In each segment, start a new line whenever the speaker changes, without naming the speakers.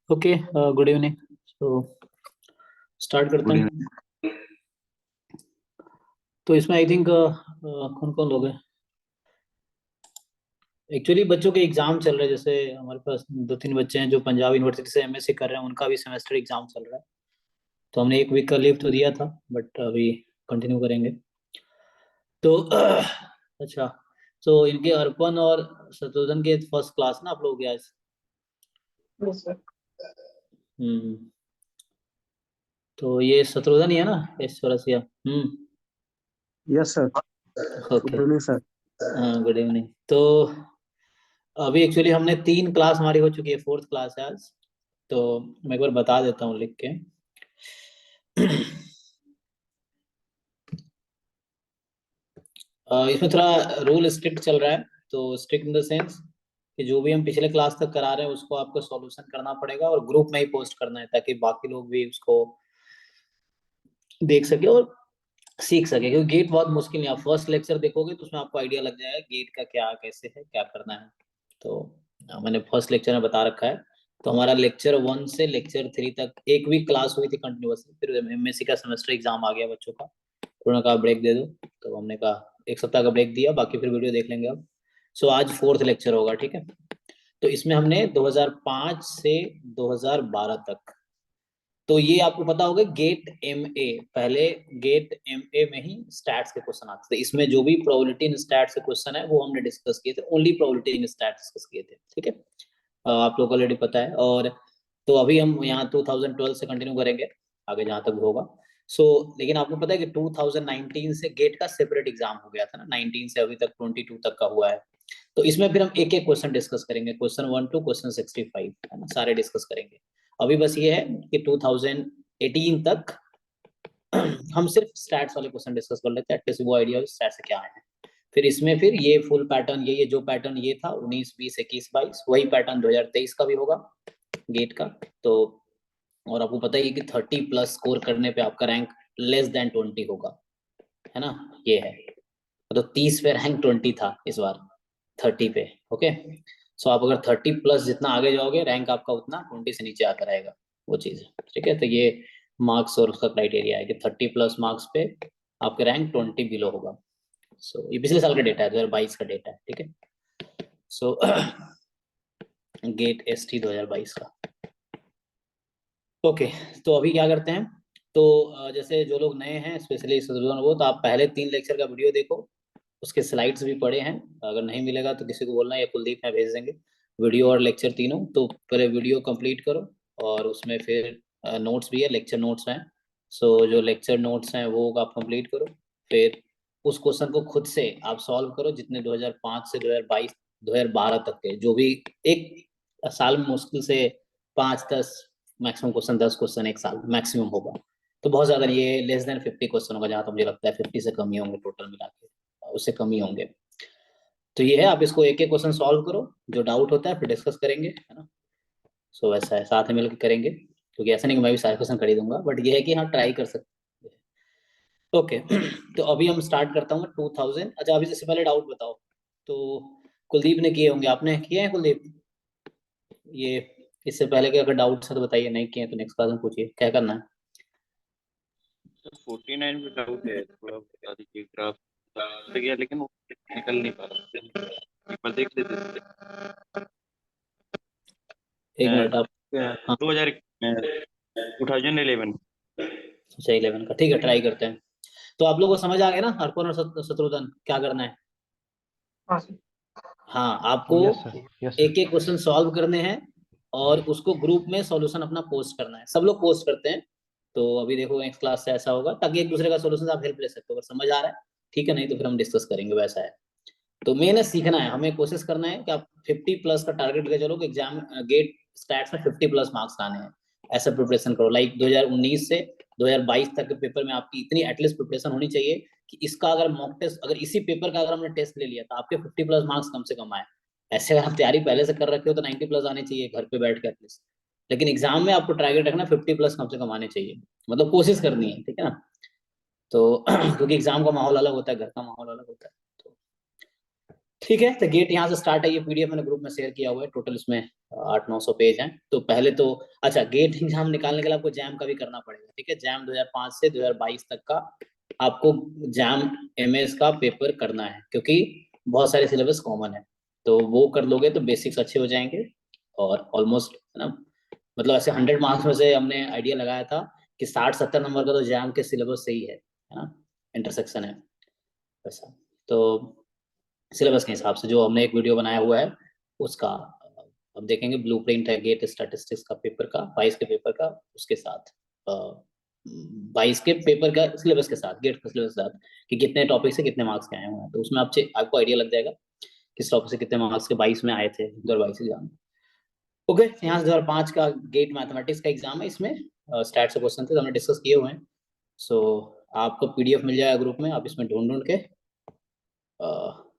Okay, good evening. तो start करते
good
हैं।
इवनिंग।
तो इसमें आई थिंक कौन कौन लोग हैं। एक्चुअली बच्चों के एग्जाम चल रहे हैं, जैसे हमारे पास दो तीन बच्चे हैं जो पंजाब यूनिवर्सिटी से एमएससी कर रहे हैं, उनका भी सेमेस्टर एग्जाम चल रहा है। तो हमने एक वीक का लीव तो दिया था, बट अभी कंटिन्यू करेंगे। तो अच्छा, तो इनके अर्पण और शत्रुघ्न के फर्स्ट क्लास ना आप लोग गया।
Yes sir.
हम्म। तो ये शत्रुघ्न ही है ना, yes Chaurasia.
Yes sir.
Okay.
Good evening sir.
हाँ, गुड इवनिंग। तो अभी एक्चुअली हमने 3 क्लास हमारी हो चुकी है, फोर्थ क्लास है आज। तो मैं एक बार बता देता हूँ लिख के। इसमें थोड़ा रूल स्ट्रिक्ट चल रहा है। तो स्ट्रिक्ट इन द सेंस कि जो भी हम पिछले क्लास तक करा रहे हैं उसको आपको सॉल्यूशन करना पड़ेगा और ग्रुप में ही पोस्ट करना है, ताकि बाकी लोग भी उसको देख सके और सीख सके। क्योंकि गेट बहुत मुश्किल है। आप फर्स्ट लेक्चर देखोगे तो उसमें आपको आइडिया लग जाएगा गेट का क्या कैसे है, क्या करना है। तो मैंने फर्स्ट लेक्चर में बता रखा है। तो हमारा लेक्चर 1 से लेक्चर 3 तक एक वीक क्लास हुई थी कंटिन्यूअसली। फिर एमएससी का सेमेस्टर एग्जाम आ गया बच्चों का, उन्होंने कहा ब्रेक दे दो। तो हमने कहा एक सप्ताह का ब्रेक दिया, बाकी फिर वीडियो देख लेंगे अब। सो आज फोर्थ लेक्चर होगा, ठीक है। तो इसमें हमने 2005 से 2012 तक, तो ये आपको पता होगा गेट एम ए, पहले गेट एम ए में ही स्टैट्स के क्वेश्चन आते थे। इसमें जो भी प्रोबेबिलिटी इन स्टैट्स के क्वेश्चन है वो हमने डिस्कस किए थे, only probability in stats discuss किए थे, ठीक है। आप लोग ऑलरेडी पता है। और तो अभी हम यहाँ 2012 से कंटिन्यू करेंगे आगे जहाँ तक होगा। लेकिन आपको पता है कि 2019 से गेट का सेपरेट एग्जाम हो गया था ना, 19 से अभी तक 22 तक का हुआ है। तो इसमें फिर हम एक एक क्वेश्चन डिस्कस करेंगे, क्वेश्चन 1 टू क्वेश्चन 65 है ना, सारे डिस्कस करेंगे। अभी बस ये है कि 2018 तक हम सिर्फ स्टैट्स वाले क्वेश्चन डिस्कस कर लेते हैं, एटलीस्ट वो आइडिया स्टैट्स क्या है। फिर इसमें फिर ये फुल पैटर्न, ये जो पैटर्न ये था 19 20 21 22, वही पैटर्न 2023 का भी होगा गेट का। तो और आपको पता ही है कि 30+ स्कोर करने पे आपका रैंक लेस देन 20 होगा, है ना। ये है तो 30 पे रैंक 20 था, इस बार 30 पे। ओके। सो आप अगर 30+ जितना आगे जाओगे रैंक आपका उतना 20 से नीचे आता रहेगा, वो चीज है, ठीक है। तो ये मार्क्स और उसका क्राइटेरिया है कि 30+ मार्क्स पे आपके रैंक 20 बिलो होगा। ये पिछले साल का डेटा है, 2022 का डेटा है, ठीक है। गेट ST 2022 का। ओके। तो अभी क्या करते हैं। तो जैसे जो लोग नए हैं स्पेशली वो, तो आप पहले 3 लेक्चर का वीडियो देखो, उसके स्लाइड्स भी पड़े हैं। अगर नहीं मिलेगा तो किसी को बोलना, या कुलदीप में भेज देंगे वीडियो और लेक्चर तीनों। तो पहले वीडियो कंप्लीट करो और उसमें फिर नोट्स भी है, लेक्चर नोट्स हैं। जो लेक्चर नोट्स हैं वो आप कंप्लीट करो। फिर उस क्वेश्चन को खुद से आप सॉल्व करो, जितने 2005 से 2022 2012 तक के जो भी, एक साल में मुश्किल से 5-10 मैक्सिमम क्वेश्चन, 10 क्वेश्चन एक साल मैक्सिमम होगा। तो बहुत ज्यादा नहीं, ये लेस देन 50 क्वेश्चन होगा, जहां तक मुझे लगता है 50 से कम ही होंगे टोटल मिला के, उससे कम ही होंगे। तो ये है, आप इसको एक एक क्वेश्चन सॉल्व करो, जो डाउट होता है फिर डिस्कस करेंगे, है ना। वैसा है, साथ में मिलकर करेंगे, क्योंकि ऐसा नहीं कि मैं भी सारे क्वेश्चन कर ही दूंगा, बट ये है कि हाँ ट्राई कर सकते हैं। ओके। तो अभी हम स्टार्ट करता हूँ 2000। अच्छा, अभी से पहले डाउट बताओ। तो कुलदीप ने किए होंगे, आपने किए हैं कुलदीप ये इससे पहले के? अगर डाउट है तो बताइए, नहीं किए तो नेक्स्ट क्लास में पूछिए क्या करना है।
49 पे डाउट है, थोड़ा बता दीजिए। ग्राफ तो गया लेकिन वो निकल नहीं पा रहा, एक बार देख लेते हैं।
एक मिनट आप। हाँ।
2000 2011।
अच्छा, 11 का, ठीक है, ट्राई करते हैं। तो आप लोगों को समझ आ गया ना अर्पण और शत्रुघ्न क्या करना है।
हाँ सर।
हाँ, आपको
यस सर, यस
एक
सर।
एक क्वेश्चन सॉल्व करने हैं और उसको ग्रुप में सॉल्यूशन अपना पोस्ट करना है। सब लोग पोस्ट करते हैं। तो अभी देखो नेक्स्ट क्लास से ऐसा होगा, ताकि एक दूसरे का सॉल्यूशन आप हेल्प ले सकते हो। अगर समझ आ रहा है ठीक है, नहीं तो फिर हम डिस्कस करेंगे, वैसा है। तो मेन है सीखना है, हमें कोशिश करना है कि आप 50+ का टारगेट लेके चलो कि एग्जाम गेट स्टैट्स में 50+ मार्क्स लाने हैं। ऐसा प्रिपरेशन करो, लाइक 2019 से 2022 तक के पेपर में आपकी इतनी एटलीस्ट प्रिपरेशन होनी चाहिए कि इसका अगर मॉक टेस्ट, अगर इसी पेपर का अगर हमने टेस्ट ले लिया तो आपके 50+ मार्क्स कम से कम आए। ऐसे अगर आप तैयारी पहले से कर रखे हो तो 90+ आने चाहिए घर पे बैठ के एटलीस्ट। लेकिन एग्जाम में आपको टारगेट रखना 50+ कम से कम आने चाहिए, मतलब कोशिश करनी है, ठीक है ना। तो क्योंकि एग्जाम का माहौल अलग होता है, घर का माहौल अलग होता है। ठीक है, तो गेट यहाँ से स्टार्ट है। ये PDF मैंने ग्रुप में शेयर किया हुआ है, टोटल इसमें 800-900 पेज हैं। तो पहले तो अच्छा, गेट एग्जाम निकालने के लिए आपको जैम का भी करना पड़ेगा, ठीक है। जैम 2005 से 2022 तक का आपको जैम एमएस का पेपर करना है, क्योंकि बहुत सारे सिलेबस कॉमन है। तो वो कर लोगे तो बेसिक्स अच्छे हो जाएंगे, और ऑलमोस्ट है ना, मतलब ऐसे 100 मार्क्स में से हमने आइडिया लगाया था कि 60-70 नंबर का तो जैम के सिलेबस से ही है ना, इंटरसेक्शन है वैसा। तो सिलेबस के हिसाब से जो हमने एक वीडियो बनाया हुआ है उसका अब देखेंगे। ब्लूप्रिंट है गेट स्टैटिस्टिक्स का पेपर का, 22 के पेपर का, उसके साथ 22 के पेपर का सिलेबस के साथ, गेट का सिलेबस के साथ, कि कितने टॉपिक से कितने मार्क्स के आए हुए हैं। तो उसमें आपको आइडिया लग जाएगा किस टॉपिक से कितने मार्क्स के 22 में आए थे 2022 एग्जाम। ओके, यहाँ से 2005 का गेट मैथमेटिक्स का एग्जाम है। इसमें स्टैट से क्वेश्चन थे तो हमने डिस्कस किए हुए हैं। सो आपको पीडीएफ मिल जाएगा ग्रुप में, आप इसमें ढूंढ ढूंढ के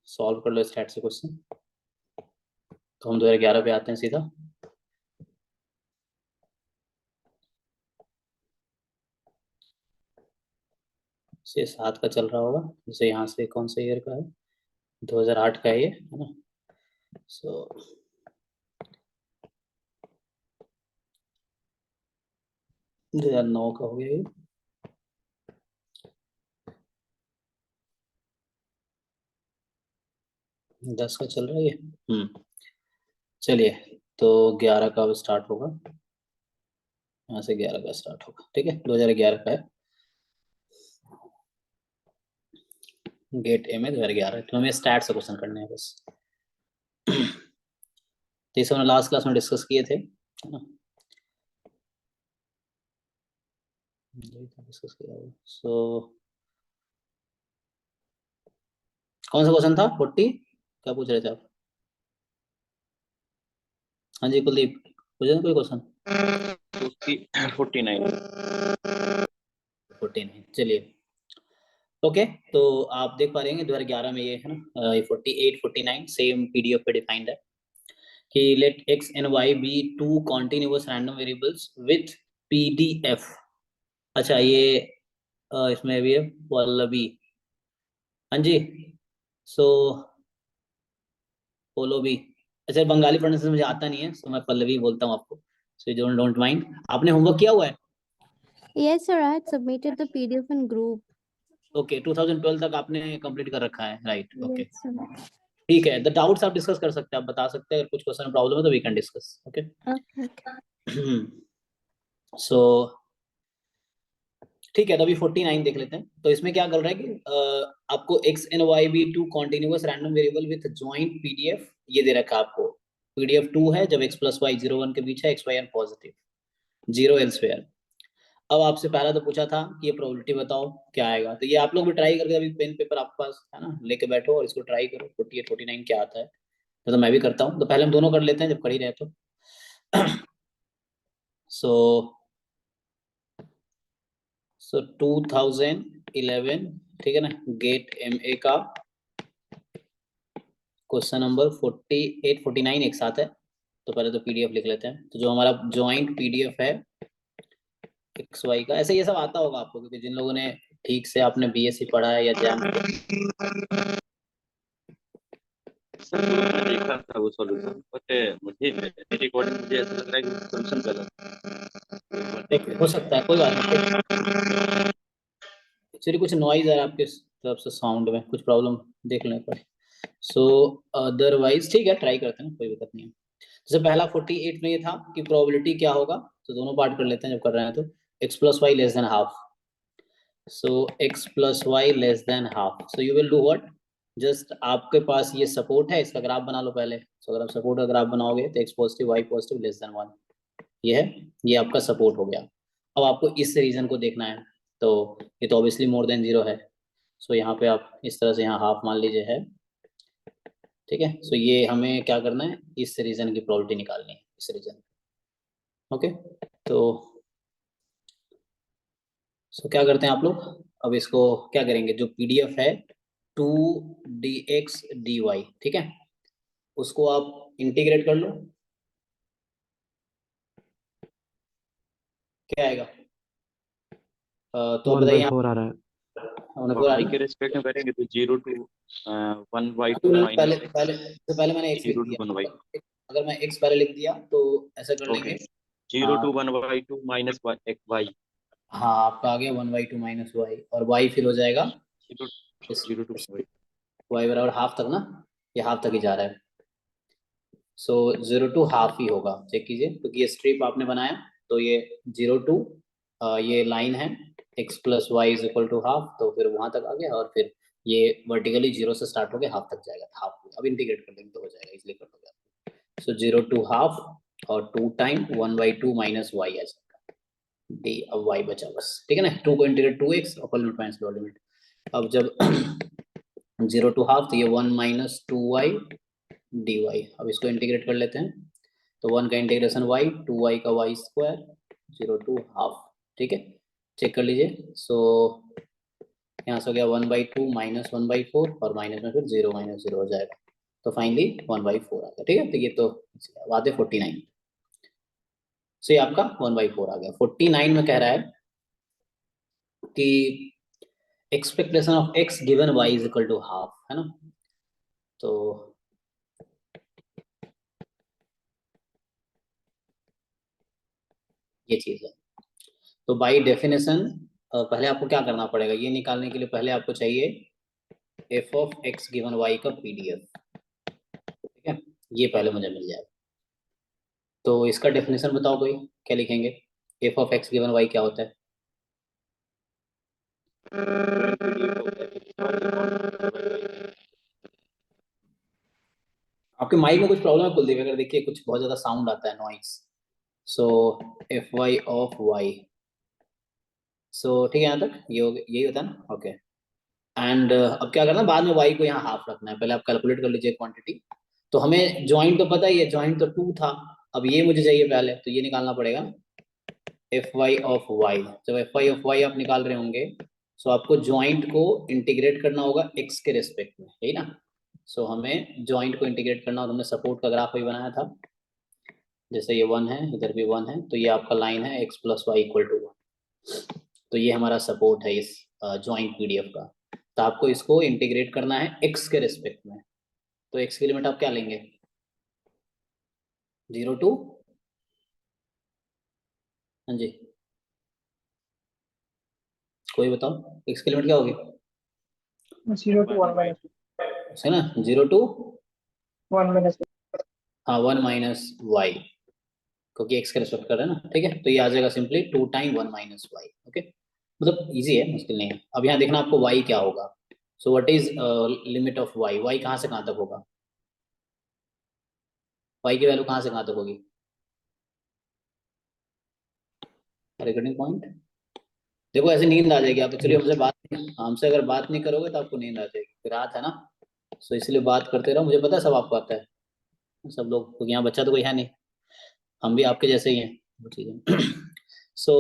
सॉल्व कर लो स्टैट से क्वेश्चन। तो हम 2011 पे आते हैं सीधा। से 7 का चल रहा होगा, जैसे यहाँ से कौन से ईयर का है, 2008 का है ये, है ना। सो 2009 का हो गया ये। दस का चल रहा है ये। चलिए, तो 11 का अब स्टार्ट होगा, यहाँ से 11 का स्टार्ट होगा, ठीक है। 2011 का है गेट ए में 2011, तो हमें स्टैट से क्वेश्चन करने हैं बस। तो इसे हमने लास्ट क्लास में डिस्कस किए थे, है ना। डिस्कस किया हुआ। सो कौन सा क्वेश्चन था? 40 क्या पूछ रहे थे आप? हाँ जी कुलदीप, पूछे ना कोई क्वेश्चन?
49।
49, चलिए। ओके, तो आप देख पा रहे हैं 2011 में ये है ना, ये 48 49 सेम पीडीएफ पे डिफाइंड है कि let X and Y be two continuous random variables with PDF. अच्छा, ये इसमें भी है पल्लवी। हाँ जी, सो पोलोबी। अच्छा, बंगाली प्रोनाउंसिएशन मुझे आता नहीं है, तो मैं पल्लवी बोलता हूँ आपको, सो डोंट डोंट माइंड। आपने होमवर्क किया हुआ है?
Yes, sir. I had submitted the PDF in group.
Okay, 2012 तक आपने कंप्लीट कर रखा है, राइट? Okay,
Yes, sir.
ठीक है। द डाउट्स आप डिस्कस कर सकते हैं, आप बता सकते हैं, अगर कुछ क्वेश्चन प्रॉब्लम है तो we can discuss. Okay,
Okay.
So ठीक है, तो अभी 49 देख लेते हैं। तो इसमें क्या कर रहा है कि आपको X and Y be two continuous random variable with joint PDF ये दे रखा है आपको। पीडीएफ 2 है जब x प्लस वाई 0 1 के बीच है, X Y N positive, 0 elsewhere. अब आपसे पहला तो पूछा था कि ये प्रोबेबिलिटी बताओ क्या आएगा, तो ये आप लोग भी ट्राई करके, अभी पेन पेपर आपके पास है ना, लेके बैठो और इसको ट्राई करो 48 49 क्या आता है। तो मैं भी करता हूँ, तो पहले हम दोनों कर लेते हैं जब कर ही रहे तो। सो 2011, ठीक है ना, गेट एमए का क्वेश्चन नंबर 48 49 एक साथ है। तो पहले तो पीडीएफ लिख लेते हैं। तो जो हमारा ज्वाइंट पीडीएफ है एक्स वाई का, ऐसे ये सब आता होगा आपको, क्योंकि जिन लोगों ने ठीक से आपने बीएससी पढ़ा है या जैम।
सर मैंने देखा था वो सॉल्यूशन, बट मुझे मेरे अकॉर्डिंग मुझे ऐसा लग रहा है कि सॉल्यूशन गलत
हो सकता है, कोई बात नहीं। एक्चुअली कुछ नॉइज आ रहा है आपके तरफ से, साउंड में कुछ प्रॉब्लम देख लें पर। सो अदरवाइज ठीक है, ट्राई करते हैं, कोई दिक्कत नहीं है। जैसे पहला 48 में ये था कि प्रोबेबिलिटी क्या होगा, तो दोनों पार्ट कर लेते हैं जब कर रहे हैं तो। X plus Y less than half, so X plus Y less than half, so you will do what, just आपके पास ये सपोर्ट है, इसका ग्राफ बना लो पहले। सो अगर आप सपोर्ट का ग्राफ बनाओगे तो X positive Y positive less than 1, ये है, ये आपका सपोर्ट हो गया। अब आपको इस रीजन को देखना है, तो ये तो ऑब्वियसली मोर देन 0 है। सो यहाँ पे आप इस तरह से यहाँ हाफ मान लीजिए है, ठीक है। सो ये हमें क्या करना है, इस रीजन की प्रोबेबिलिटी निकालनी है, इस रीजन। ओके, तो सो क्या करते हैं आप लोग, अब इसको क्या करेंगे, जो पीडीएफ है 2dx dy, ठीक है, उसको आप इंटीग्रेट कर लो, क्या आएगा? तो बताइए,
1/4 आ रहा है।
y के रिस्पेक्ट में करेंगे तो 0 to 1/2
पहले
माइनस
पहले तो पहले मैंने x लिख
0 to
दिया,
1y।
अगर मैं x पहले लिख दिया तो ऐसा कर
ओके,
लेंगे
0 to 1/2 माइनस y,
हाँ आपका आ गया 1/2 माइनस वाई, और y फिर हो जाएगा
0 to 1/2।
y बराबर हाफ तक ना, ये हाफ तक ही जा रहा है, सो 0 to हाफ ही होगा। चेक कीजिए, क्योंकि ये स्ट्रिप आपने बनाया, तो ये 0 to ये लाइन है x plus Y is equal to half, तो फिर वहां तक आ गया, और फिर ये वर्टिकली 0 से स्टार्ट होकर हाफ तक जाएगा, हाफ अब इंटीग्रेट कर लेंगे तो हो जाएगा, इसलिए कर दोगे। सो 0 to हाफ और 2 टाइम 1/2 माइनस वाई आ जाएगा डी, अब वाई बचा बस, ठीक है ना। 2 को integrate 2x, upper limit minus lower limit. अब जब 0 to हाफ तो ये 1 माइनस 2y dy, अब इसको इंटीग्रेट कर लेते हैं, तो 1 का इंटीग्रेशन y, 2y का y स्क्वायर, 0 to हाफ, ठीक है। चेक कर लीजिए, सो यहाँ से हो गया 1/2 माइनस 1/4, और माइनस में फिर 0 माइनस 0 हो जाएगा, तो फाइनली 1/4 आ गया, ठीक है। तो ये तो बात है 49, सो ये आपका 1/4 आ गया। 49 में कह रहा है कि expectation of x given y is equal to half, है ना। तो ये चीज है, तो बाय डेफिनेशन पहले आपको क्या करना पड़ेगा, ये निकालने के लिए पहले आपको चाहिए f of x given y का पीडीएफ, ठीक है, ये पहले मुझे मिल जाएगा। तो इसका डेफिनेशन बताओ कोई, क्या लिखेंगे, f of x given y क्या होता है? आपके माइक में कुछ प्रॉब्लम है कुलदीप, अगर देखिए कुछ बहुत ज्यादा साउंड आता है, noise. So F Y of Y, so ठीक है, यहाँ तक ये यही होता है ना, ओके। एंड अब क्या करना है, बाद में y को यहाँ हाफ रखना है, पहले आप कैलकुलेट कर लीजिए क्वांटिटी। तो हमें ज्वाइंट तो पता ही है, ज्वाइंट तो 2 था, अब ये मुझे चाहिए पहले, तो ये निकालना पड़ेगा एफ वाई ऑफ वाई। जब एफ वाई ऑफ वाई आप निकाल रहे होंगे, सो आपको ज्वाइंट को इंटीग्रेट करना होगा x के रेस्पेक्ट में, यही ना। सो हमें ज्वाइंट को इंटीग्रेट करना, और हमने सपोर्ट का ग्राफ भी बनाया था, जैसे ये 1 है, इधर भी 1 है, तो ये आपका लाइन है x plus Y equal to 1, तो ये हमारा सपोर्ट है इस ज्वाइंट पीडीएफ का। तो आपको इसको इंटीग्रेट करना है x के रेस्पेक्ट में, तो x की लिमिट आप क्या लेंगे, 0 to, हाँ जी कोई बताओ, x की लिमिट क्या होगी,
0 to 1 minus
है ना, 0 to
1 minus
हाँ 1 माइनस वाई, क्योंकि x के रेस्पेक्ट कर रहे हैं ना, ठीक है। तो ये आ जाएगा simply 2 time 1 minus Y, okay, मतलब इजी है, मुश्किल नहीं है। अब यहाँ देखना आपको y क्या होगा, सो what is limit of y, y कहाँ से कहाँ तक होगा, y की वैल्यू कहाँ से कहाँ तक होगी, रिकॉर्डिंग पॉइंट। देखो ऐसे नींद आ जाएगी, आप एक्चुअली हमसे अगर बात नहीं करोगे तो आपको नींद आ जाएगी, रात है ना, सो इसलिए बात करते रहो, मुझे पता है सब आपको आता है, सब लोग, क्योंकि यहाँ बच्चा तो कोई है नहीं, हम भी आपके जैसे ही हैं, वो चीजें। सो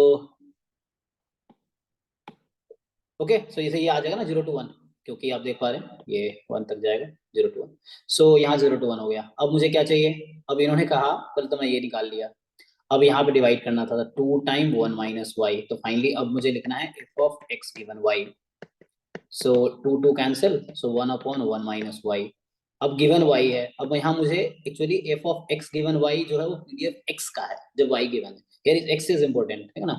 ओके, सो इसे ये आ जाएगा ना 0 to 1, क्योंकि आप देख पा रहे हैं ये 1 तक जाएगा, 0 to 1, सो यहाँ 0 to 1 हो गया। अब मुझे क्या चाहिए, अब इन्होंने कहा कल तो मैं ये निकाल लिया, अब यहाँ पे डिवाइड करना था 2 टाइम 1 माइनस वाई, तो फाइनली अब मुझे लिखना है F of x given Y, so 2 cancel, so 1 upon 1 minus Y. अब गिवन y है, अब यहाँ मुझे actually F of x given y जो है वो पीडीएफ x का है, जब y गिवन है, यार x इज इंपॉर्टेंट है ना,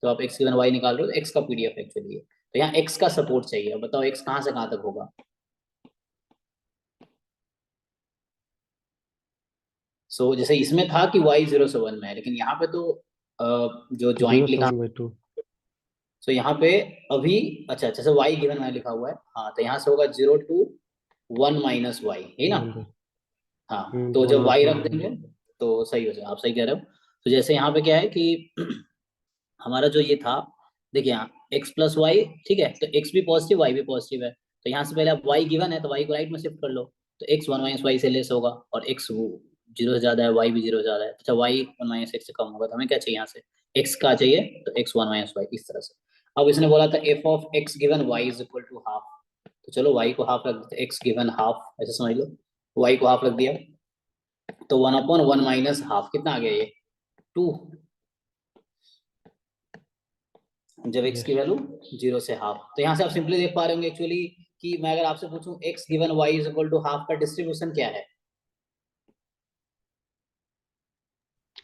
तो आप x गिवन y निकाल रहे हो, x का पीडीएफ एक्चुअली है, तो यहाँ x का सपोर्ट चाहिए। अब बताओ x कहाँ से कहाँ तक होगा, सो जैसे इसमें था कि y 0 से 1 में है, लेकिन यहाँ पे तो जो ज्वाइंट लिखा, सो यहाँ पे अभी अच्छा जैसे y गिवन y लिखा हुआ है, हाँ तो यहाँ से होगा 0 to 1 माइनस वाई, है ना, हाँ तो जब y रख देंगे तो सही हो जाएगा, आप सही कह रहे हो। तो जैसे यहाँ पे क्या है कि हमारा जो ये था, देखिए यहाँ x प्लस वाई, ठीक है, तो x भी पॉजिटिव y भी पॉजिटिव है, तो यहाँ से पहले आप y गिवन है तो y को राइट में शिफ्ट कर लो, तो x 1 माइनस वाई से लेस होगा, और x 0 से ज्यादा है, y भी 0 से ज्यादा है, अच्छा y 1 माइनस x से कम होगा, तो हमें क्या चाहिए यहाँ से, x का चाहिए, तो x 1 माइनस वाई, इस तरह से। अब इसने बोला था f of x given y is equal to half, तो चलो y को हाफ रख देते, x गिवन हाफ ऐसे समझ लो, y को हाफ रख दिया, तो 1 अपॉन 1 माइनस हाफ कितना आ गया ये 2, जब x की वैल्यू 0 से हाफ, तो यहाँ से आप सिंपली देख पा रहे होंगे एक्चुअली कि मैं अगर आपसे पूछूं x given y is equal to half का डिस्ट्रीब्यूशन क्या है,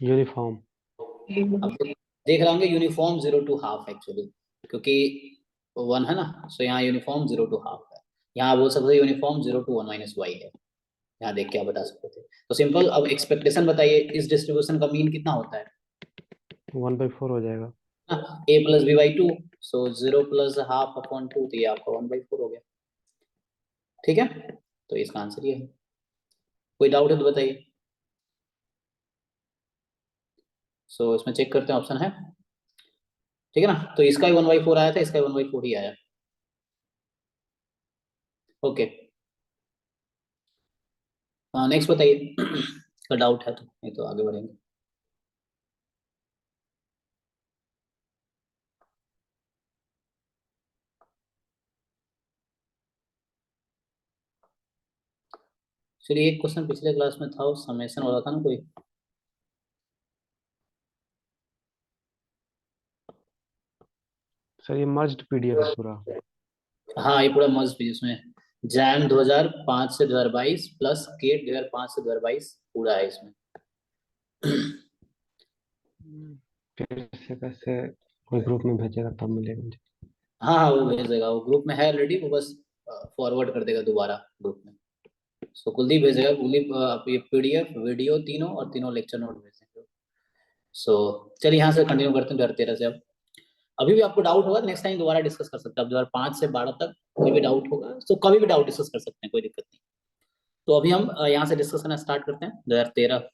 यूनिफॉर्म।
अब देख रहे होंगे यूनिफॉर्म 0 to हाफ एक्चुअली, क्योंकि 1 है ना, सो यहाँ यूनिफॉर्म 0 to हाफ है। यहाँ बोल सकते यूनिफॉर्म 0 to 1 minus y है। यहाँ देख के आप बता सकते थे। तो सिंपल, अब एक्सपेक्टेशन बताइए, इस डिस्ट्रीब्यूशन का मीन कितना होता है?
1/4 हो जाएगा।
a plus b by 2, so 0 plus half upon 2, तो ये आपका 1/4 हो गया। ठीक है, तो इसका आंसर ये है। कोई डाउट है तो बताइए। सो इसमें चेक करते हैं, ऑप्शन है, ठीक है ना। तो इसका ही 1/4 आया था, इसका ही 1/4 ही आया। ओके, नेक्स्ट बताइए। का डाउट है तो, नहीं तो आगे बढ़ेंगे। चलिए, एक क्वेश्चन पिछले क्लास में था, उस समेशन वाला था ना कोई।
सर ये मर्ज्ड पीडीएफ है पूरा।
हाँ, ये पूरा मस्त भी, इसमें जैन 2005 से 2022 प्लस केट 2005 से 2022 पूरा है इसमें।
फिर से कैसे कोई ग्रुप में भेजेगा तब मिलेगा मुझे।
हाँ हाँ, वो भेजेगा, वो ग्रुप में है ऑलरेडी, वो बस फॉरवर्ड कर देगा दोबारा ग्रुप में। सो कुलदीप भेजेगा, कुलदीप आप ये पीडीएफ वीडियो तीनों और तीनों लेक्चर नोट भेजेंगे। सो चलिए यहाँ से कंटिन्यू करते हैं 2013 से। अब अभी भी आपको डाउट होगा, नेक्स्ट टाइम दोबारा डिस्कस कर सकते हैं। अब 2005 से 12 तक कोई भी डाउट होगा तो कभी भी डाउट डिस्कस कर सकते हैं, कोई दिक्कत नहीं। तो अभी हम यहाँ से डिस्कस करना स्टार्ट करते हैं 2013।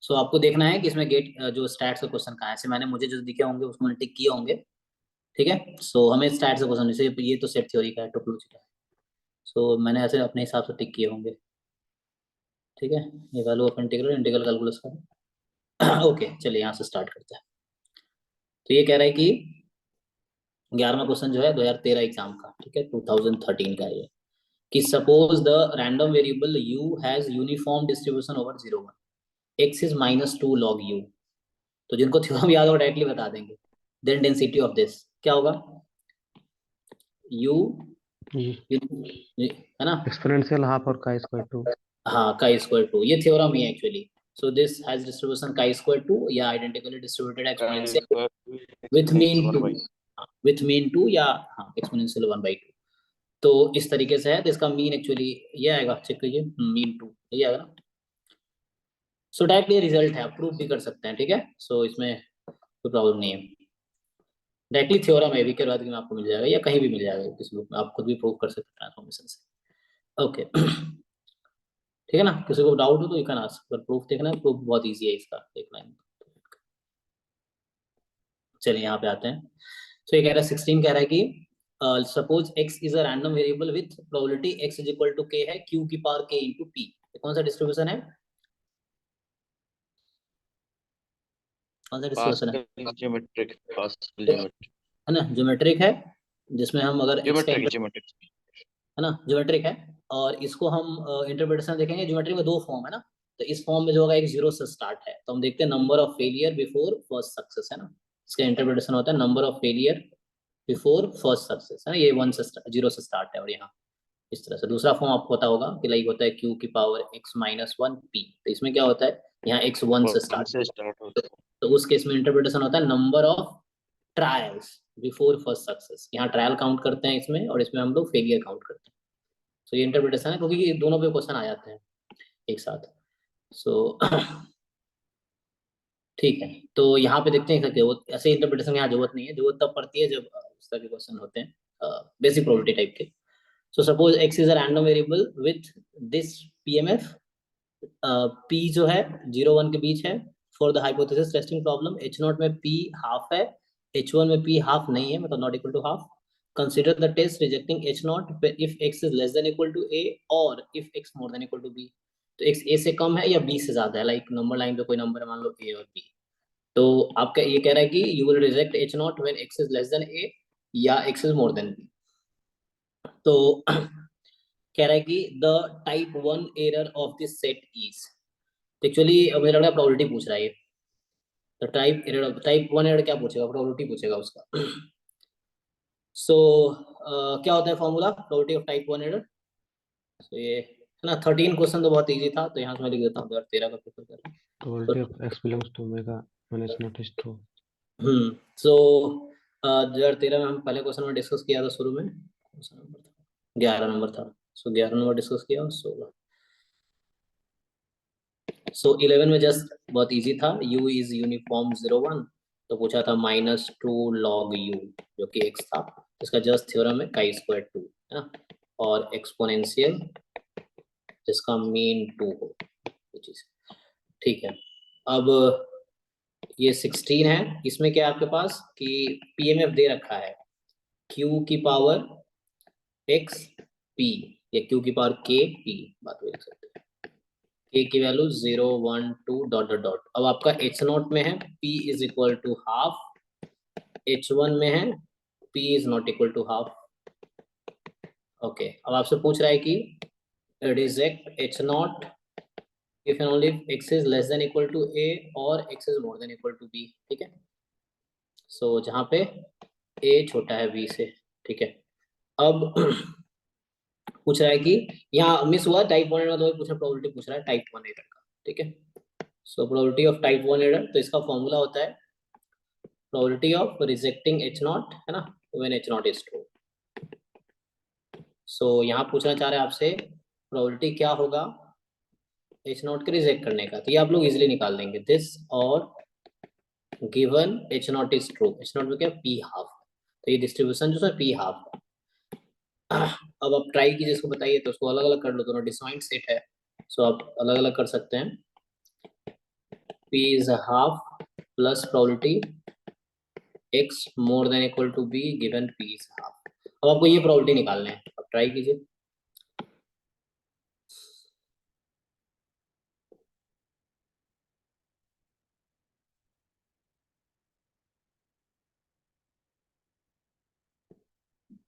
सो आपको देखना है कि इसमें गेट जो स्टैट्स का क्वेश्चन कहाँ है। ऐसे मैंने, मुझे जो दिखे होंगे उसको मैंने टिक किए होंगे, ठीक है। सो हमें स्टैट्स का क्वेश्चन, जैसे ये तो सेट थ्योरी का है, टोपोलॉजी का है, सो मैंने ऐसे अपने हिसाब से टिक किए होंगे, ठीक है। ये value of integral, integral calculus का। ओके, चलिए यहाँ से स्टार्ट करते हैं। तो ये कह रहा है कि 11वां क्वेश्चन जो है 2013 एग्जाम का, ठीक है, 2013 का है ये, कि suppose the random variable u has uniform distribution over 0 1, x is -2 log u। तो जिनको थ्योरम याद हो डायरेक्टली बता देंगे। देन डेंसिटी ऑफ दिस क्या होगा? u है ना,
एक्सपोनेंशियल हाफ और का स्क्वायर 2।
हाँ, का स्क्वायर 2, ये थ्योरम ही है actually. So this has distribution का स्क्वायर 2 या identically distributed exponential with mean 2, with mean 2 या हाँ एक्सपोनेंशियल 1/2। तो इस तरीके से है, तो इसका मीन एक्चुअली ये आएगा, चेक करिए, मीन 2 ये आएगा। सो डायरेक्टली रिजल्ट है, आप प्रूव भी कर सकते हैं, ठीक है। सो इसमें कोई प्रॉब्लम नहीं है, डायरेक्टली थ्योरम है, वीकर बाद में आपको मिल जाएगा या कहीं भी मिल जाएगा, किसी बुक में आप खुद भी प्रूव कर सकते हैं ट्रांसफॉर्मेशन से। ओके, ठीक है ना। किसी को डाउट हो तो यू कैन आस्क, पर प्रूफ देखना है, प्रूफ बहुत इजी है इसका, देखना है। चलिए यहाँ पे आते हैं। सो ये कह रहा है 16 कह रहा है कि suppose x is a random variable with probability x is equal to k है q की पावर k इनटू p। कौन सा डिस्ट्रीब्यूशन है? कौन सा डिस्ट्रीब्यूशन है?
ज्योमेट्रिक, पास्कल ज्योमेट्रिक
है ना, ज्योमेट्रिक है, जिसमें हम अगर x का
ज्योमेट्रिक
है ना, ज्योमेट्रिक है। और इसको हम इंटरप्रिटेशन देखेंगे, ज्योमेट्रिक में दो फॉर्म है ना, तो इस फॉर्म में जो होगा एक 0 से स्टार्ट है, तो हम देखते हैं number of failure before first success, है ना। इसका इंटरप्रिटेशन होता है number of failure before first success, है ना। ये 1 से 0 से स्टार्ट है, और यहाँ इस तरह से। दूसरा फॉर्म आपको पता होगा कि लाइक होता है q की पावर x माइनस 1 p। तो इसमें क्या होता है, यहाँ x 1 से स्टार्ट होता है, तो उस केस में इंटरप्रिटेशन होता है number of trials before first success. यहाँ ट्रायल काउंट करते हैं इसमें, और इसमें हम लोग फेलियर काउंट करते हैं। सो ये इंटरप्रिटेशन है, क्योंकि ये दोनों पे क्वेश्चन आ जाते हैं एक साथ। सो ठीक है, तो यहाँ पे देखते हैं कि वो ऐसे इंटरप्रिटेशन यहाँ जरूरत नहीं है, जरूरत तब पड़ती है जब इस तरह के क्वेश्चन होते हैं, बेसिक प्रोबेबिलिटी टाइप के। So suppose x is a random variable with this PMF, p जो है 0 1 के बीच है। For the hypothesis testing problem h0 में p हाफ है, h1 में p हाफ नहीं है, मतलब not equal to half. Consider the test rejecting h0 if x is less than equal to a और if x more than equal to b। तो x a से कम है या b से ज्यादा है, लाइक नंबर लाइन पे कोई नंबर है, मान लो a और b। तो आपका ये कह रहा है कि you will reject h0 when x is less then a या x is more then b। तो कह रहा है कि the type 1 error of this set is, actually मुझे लग रहा है प्रोबेबिलिटी पूछ रहा है ये। तो टाइप 1 एरर क्या पूछेगा, प्रोबेबिलिटी पूछेगा उसका। सो क्या होता है formula probability of type 1 error? So ये है ना, 13 क्वेश्चन तो बहुत इजी था, तो यहाँ से मैं लिख देता हूँ 2013 का पेपर कर।
Probability of x belongs to omega when it's not is true.
सो 2013 में हम पहले क्वेश्चन में डिस्कस किया था शुरू में, कौन सा नंबर था? 11 नंबर था। सो 11 नंबर डिस्कस किया और 16। सो 11 में जस्ट बहुत इजी था, u इज यूनिफॉर्म 0 1, तो पूछा था -2 log u जो कि x था, इसका जस्ट थ्योरम है chi² 2 है ना, और एक्सपोनेंशियल जिसका मीन 2 हो, चीज ठीक है। अब ये 16 है, इसमें क्या है आपके पास कि पीएमएफ दे रखा है q की पावर x p या q की पावर k p, बात भी लिख सकते हैं, k की वैल्यू 0 1 2 डॉट डॉट डॉट। अब आपका h0 में है p is equal to half, h1 में है p is not equal to half. Okay, अब आपसे पूछ रहा है कि reject h0 if and only if x is less than equal to a और x is more than equal to b, ठीक है। सो जहाँ पे a छोटा है b से, ठीक है। अब पूछ रहा है कि यहाँ मिस हुआ टाइप 1 एरर, तो पूछ रहा प्रोबेबिलिटी पूछ रहा है टाइप 1 एरर का, ठीक है। So probability of type 1 error, तो इसका फॉर्मूला होता है प्रोबेबिलिटी ऑफ रिजेक्टिंग h0 है ना, व्हेन h0 इज ट्रू। सो यहाँ पूछना चाह रहे हैं आपसे प्रोबेबिलिटी क्या होगा h0 के रिजेक्ट करने का, तो ये आप लोग इजिली निकाल देंगे, दिस और given h0 is true, h0 में क्या p हाफ, तो ये डिस्ट्रीब्यूशन जो है p हाफ। अब आप ट्राई कीजिए इसको, बताइए, तो उसको अलग अलग कर लो, दोनों डिसजॉइंट सेट है, सो आप अलग अलग कर सकते हैं। p is half plus probability x more than equal to b given p is half. अब आपको ये प्रोबेबिलिटी निकालना है, अब ट्राई कीजिए।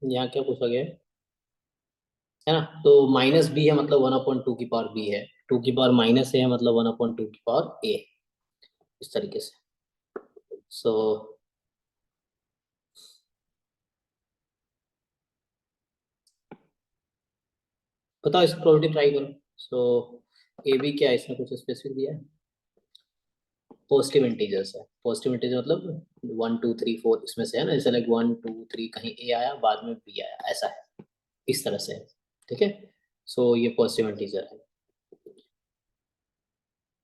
यहाँ क्या पूछा गया है ना, तो माइनस बी है मतलब 1/2 की पावर बी है, 2 की पावर माइनस है मतलब 1/2 की पावर ए, इस तरीके से। सो बताओ इस प्रोबेबिलिटी ट्राई करो। सो ए बी क्या है, इसमें कुछ स्पेसिफिक दिया है, पॉजिटिव इंटीजर्स है, पॉजिटिव इंटीजर मतलब 1 2 3 4 इसमें से है ना, जैसे लाइक 1 2 3 कहीं ए आया बाद में बी आया, ऐसा है, इस तरह से है, ठीक है। सो ये पॉजिटिव इंटीजर है।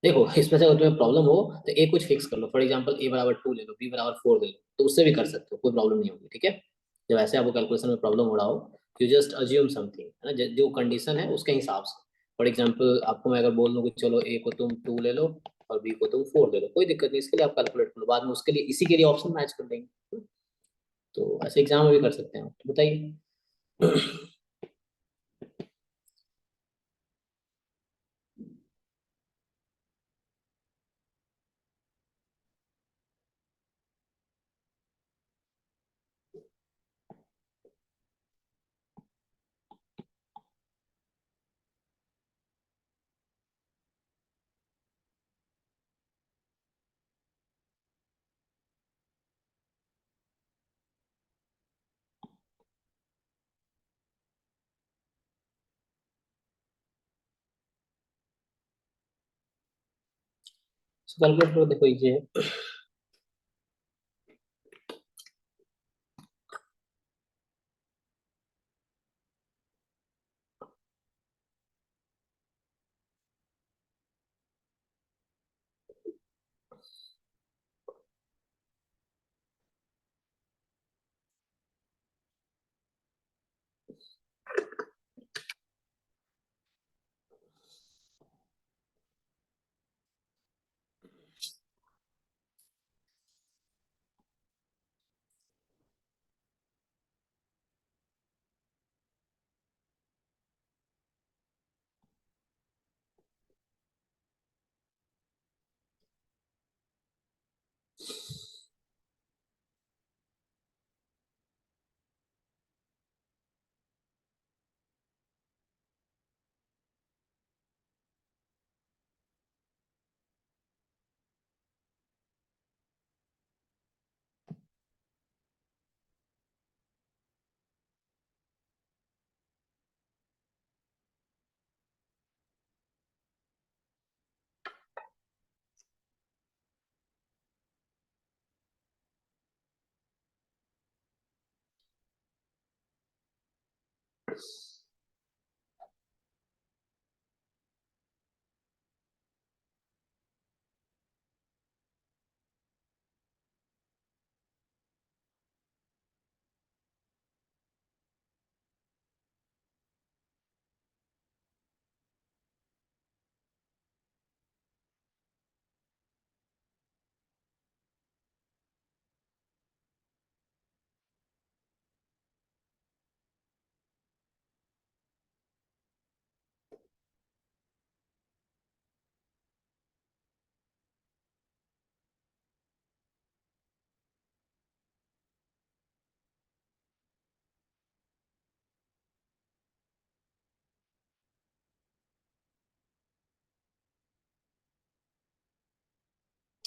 देखो इसमें से अगर तुम्हें प्रॉब्लम हो तो ए कुछ फिक्स कर लो, फॉर एग्जांपल a बराबर 2 ले लो, b बराबर 4 ले लो, तो उससे भी कर सकते हो, कोई प्रॉब्लम नहीं होगी, ठीक है। जब ऐसे आपको कैलकुलेशन में प्रॉब्लम हो रहा हो, यू जस्ट अज्यूम समथिंग है ना, जो कंडीशन है उसके हिसाब से। फॉर एग्जांपल आपको मैं अगर बोल दूं कि चलो a को तुम 2 ले लो और b को तुम 4 ले लो, कोई दिक्कत नहीं, इसके लिए आप कैलकुलेट कर लो, बाद में उसके लिए इसी के लिए ऑप्शन मैच कर देंगे। तो ऐसे एग्जाम में भी कर सकते हैं आप, तो बताइए। कैलकुलेट करो, देखो ये है।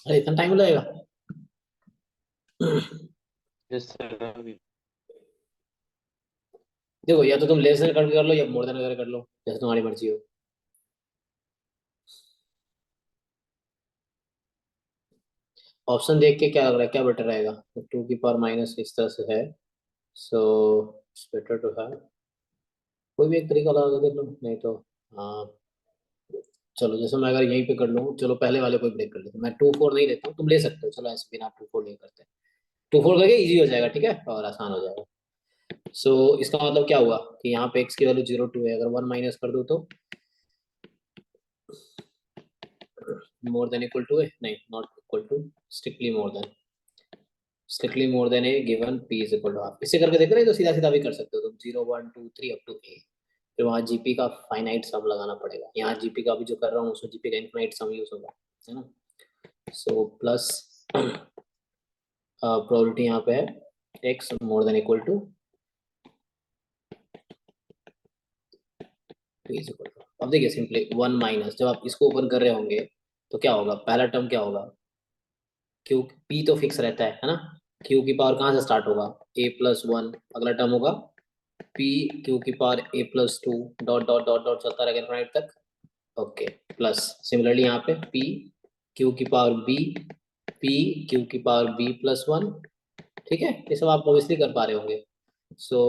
अरे इतना टाइम लगेगा?
यस सर अभी
देखो या तो तुम लेस देन करके कर लो या मोर देन करके कर लो, जैसे तुम्हारी मर्जी हो। ऑप्शन देख के क्या लग रहा है, क्या बेटर रहेगा? टू की पावर माइनस इस तरह से है, so it's better to have, कोई भी एक तरीका लगा के देख लो, नहीं तो हाँ चलो जैसे मैं अगर यहीं पे कर लूँ, चलो पहले वाले को ब्रेक कर लेते हैं, मैं 2 4 नहीं लेता हूँ, तुम ले सकते हो, चलो ऐसे बिना 2 4 नहीं करते, 2 4 करके इजी हो जाएगा, ठीक है, और आसान हो जाएगा। सो इसका मतलब क्या हुआ कि यहाँ पे x की वैल्यू 0 2 है, अगर 1 माइनस कर दो तो मोर देन इक्वल टू है, नहीं not equal to, strictly more than, strictly more than A given p is equal to half. इसे करके देख रहे हो तो सीधा सीधा भी कर सकते हो तुम, 0 1 2 3 अप टू a, फिर वहाँ जीपी का फाइनाइट सम लगाना पड़ेगा, यहाँ जीपी का भी जो कर रहा हूँ उसमें जीपी का इनफाइनाइट सम यूज होगा, है ना। सो प्लस प्रोबेबिलिटी यहाँ पे है x more than equal to p is equal to, अब देखिए सिंपली 1 माइनस, जब आप इसको ओपन कर रहे होंगे तो क्या होगा, पहला टर्म क्या होगा, क्यू, पी तो फिक्स रहता है ना, क्यू की पावर कहाँ से स्टार्ट होगा, a प्लस 1, अगला टर्म होगा p क्यू की power a plus 2, dot dot dot dot चलता रहेगा इनफाइनाइट तक, ओके, प्लस सिमिलरली यहाँ पे p क्यू की पावर b, p क्यू की पावर b प्लस 1, ठीक है, ये सब आप ऑब्वियसली कर पा रहे होंगे। सो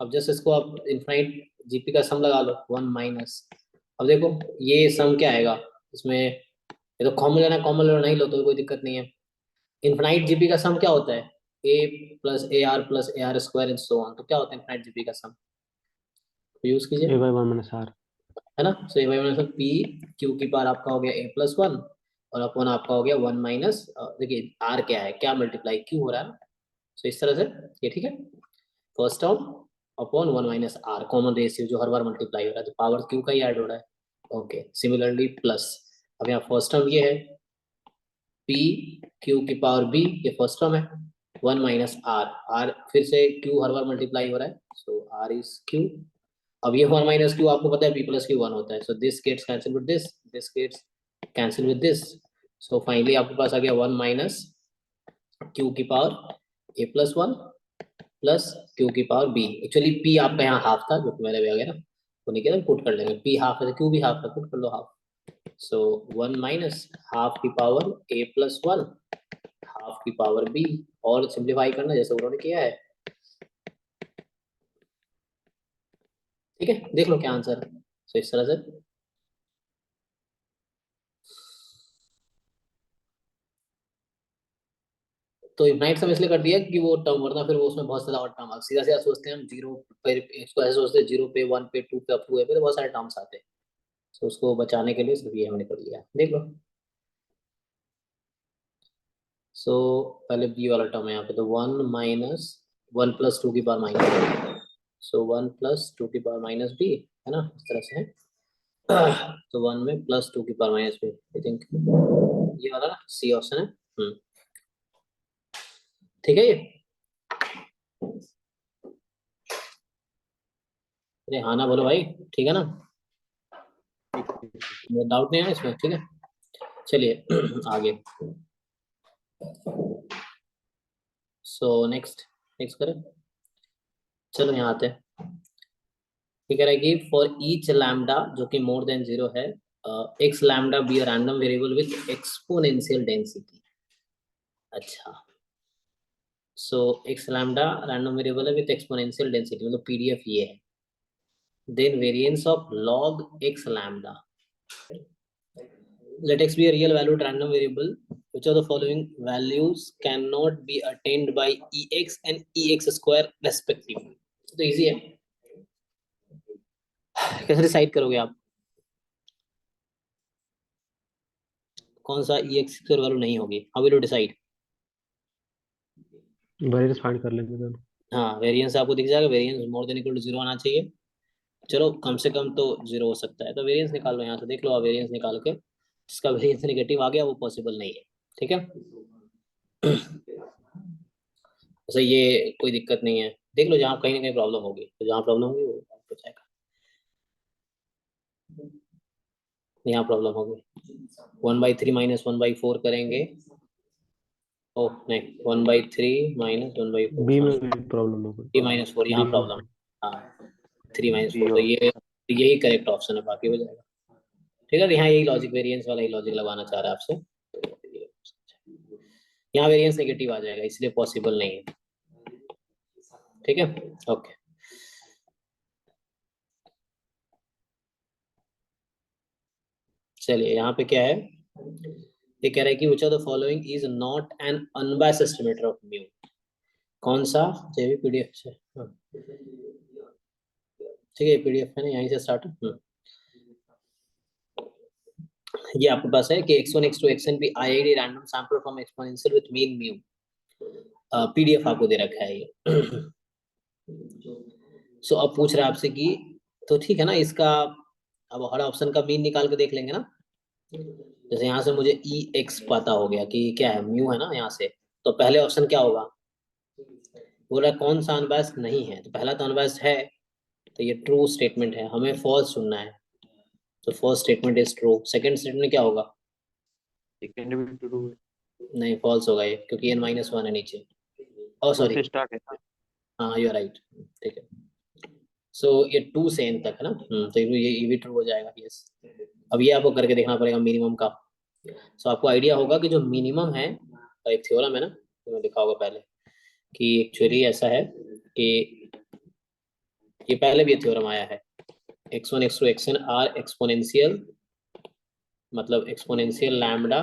अब जस्ट इसको आप इनफाइनाइट जीपी का सम लगा लो, 1 माइनस, अब देखो ये सम क्या आएगा इसमें, ये तो कॉमन लेना, कॉमन लेना नहीं लो तो कोई दिक्कत नहीं है। इनफाइनाइट जीपी का सम क्या होता है, plus A R square and so on, तो क्या होता है इनफाइनाइट जीपी का सम, यूज कीजिए,
a by 1 minus r।
है ना। सो ए बाई वन पी क्यू की पावर आपका हो गया a प्लस 1 और अपन आपका हो गया 1 माइनस, देखिए आर क्या है, क्या मल्टीप्लाई क्यू हो रहा है ना, सो इस तरह से ये ठीक है, first term upon 1 minus R, common ratio जो हर बार मल्टीप्लाई हो रहा है, तो पावर क्यू का ही ऐड हो रहा है, ओके, सिमिलरली प्लस, अब यहाँ फर्स्ट टर्म ये है p क्यू की पावर b, ये फर्स्ट टर्म है, 1 माइनस आर, आर फिर से क्यू हर बार मल्टीप्लाई हो रहा है, सो आर इज क्यू, अब ये 1 माइनस क्यू आपको पता है p प्लस क्यू 1 होता है, so this gets cancel with this gets cancel with this, so finally आपके पास आ गया 1 माइनस क्यू की power a plus 1 plus q की पावर b, एक्चुअली p आपका यहाँ हाफ था जो कि मैंने भी आ गया ना, तो नहीं किया पुट कर लेंगे, p हाफ है तो क्यू भी हाफ है, पुट कर लो हाफ, सो 1 माइनस हाफ की पावर a प्लस 1 हाफ की पावर b, और सिंप्लीफाई करना जैसे उन्होंने किया है, ठीक है, देख लो क्या आंसर है, सो इस तरह से तो इनफाइनाइट सम इसलिए कर दिया कि वो टर्म, वरना फिर वो उसमें बहुत ज्यादा और टर्म, सीधा सीधा सोचते हैं हम जीरो पे, इसको ऐसे सोचते हैं 0 पे 1 पे 2 पे अप टू है पे, तो बहुत सारे टर्म्स आते हैं, तो उसको बचाने के लिए सिर्फ ये हमने कर लिया, देख लो। सो पहले बी वाला टर्म है यहाँ पे, तो 1 माइनस 1 प्लस 2 की पावर माइनस, सो 1 प्लस 2 की पावर माइनस बी, है ना, इस तरह से है। तो 1 में प्लस 2 की power minus b, I think ये वाला ना सी ऑप्शन है, ठीक है ये, अरे हाँ ना बोलो भाई, ठीक है ना, डाउट नहीं है इसमें, ठीक है, चलिए आगे, सो नेक्स्ट नेक्स्ट करें, चलो यहाँ आते हैं, ठीक है, कि फॉर ईच लैम्डा जो कि मोर देन 0 है, x lambda be random variable with exponential density, अच्छा, so x lambda random variable है विथ एक्सपोनेंशियल डेंसिटी, मतलब पीडीएफ ये है, then variance of log x lambda. Let x be a real valued random variable. Which of the following values cannot be attained by ex and ex square respectively? तो easy है. कैसे decide करोगे आप कौन सा ex square value नहीं होगी? How will you decide?
Variance find कर लेंगे दोनों।
हाँ, वेरिएंस आपको दिख जाएगा, variance more than equal to 0 आना चाहिए। चलो कम से कम तो 0 हो सकता है, तो वेरिएंस निकाल लो यहाँ से, देख लो आप वेरिएंस निकाल के, जिसका वेरिएंस नेगेटिव आ गया वो पॉसिबल नहीं है। ठीक है, वैसे ये कोई दिक्कत नहीं है, देख लो जहाँ कहीं ना कहीं प्रॉब्लम होगी, तो जहाँ प्रॉब्लम होगी वो हो जाएगा। यहाँ प्रॉब्लम होगी 1/3 माइनस 1/4 करेंगे। ओह नहीं, 1/3 माइनस 1/4
बी में भी प्रॉब्लम हो गई।
3-4 यहाँ
B
प्रॉब्लम। हाँ 3-4, तो
B
ये यही करेक्ट ऑप्शन है, बाकी हो जाएगा। ठीक है, तो यहाँ यही लॉजिक, वेरिएंस वाला ही लॉजिक लगाना चाह रहा है आपसे, तो यहाँ वेरिएंस नेगेटिव आ जाएगा, इसलिए पॉसिबल नहीं है। ठीक है, ओके। चलिए यहाँ पे क्या है, ये कह रहा है कि which of the following is not an unbiased estimator of mu? कौन सा? जेबी पीडीएफ से, ठीक है, पीडीएफ है ना, यहीं से स्टार्ट। ये आपके पास है कि x1 x2 xn be IID random sample from exponential with mean mu। PDF आपको दे रखा है ये। सो अब पूछ रहा है आपसे कि तो ठीक है ना, इसका अब हर ऑप्शन का मीन निकाल के देख लेंगे ना। जैसे यहाँ से मुझे ई एक्स पता हो गया कि क्या है, म्यू है ना यहाँ से, तो पहले ऑप्शन क्या होगा? बोला कौन सा अनबायस्ड नहीं है, तो पहला तो अनबायस्ड है, तो ये ट्रू स्टेटमेंट है, हमें फॉल्स चुनना है, तो first statement is true. Second statement क्या होगा?
सेकंड भी ट्रू है,
नहीं, फॉल्स होगा ये, क्योंकि n-1 है नीचे। ओ सॉरी,
से स्टार्ट है।
हाँ यू आर राइट, ठीक है। सो ये 2 से n तक है ना, तो ये भी ट्रू हो जाएगा, यस। अब ये आपको करके देखना पड़ेगा मिनिमम का। सो आपको आइडिया होगा कि जो मिनिमम है, एक थ्योरम है ना, तो लिखा होगा पहले कि एक्चुअली ऐसा है कि ये पहले भी ये थ्योरम आया है, x1 x2 xn are exponential, मतलब एक्सपोनेंशियल लैम्डा।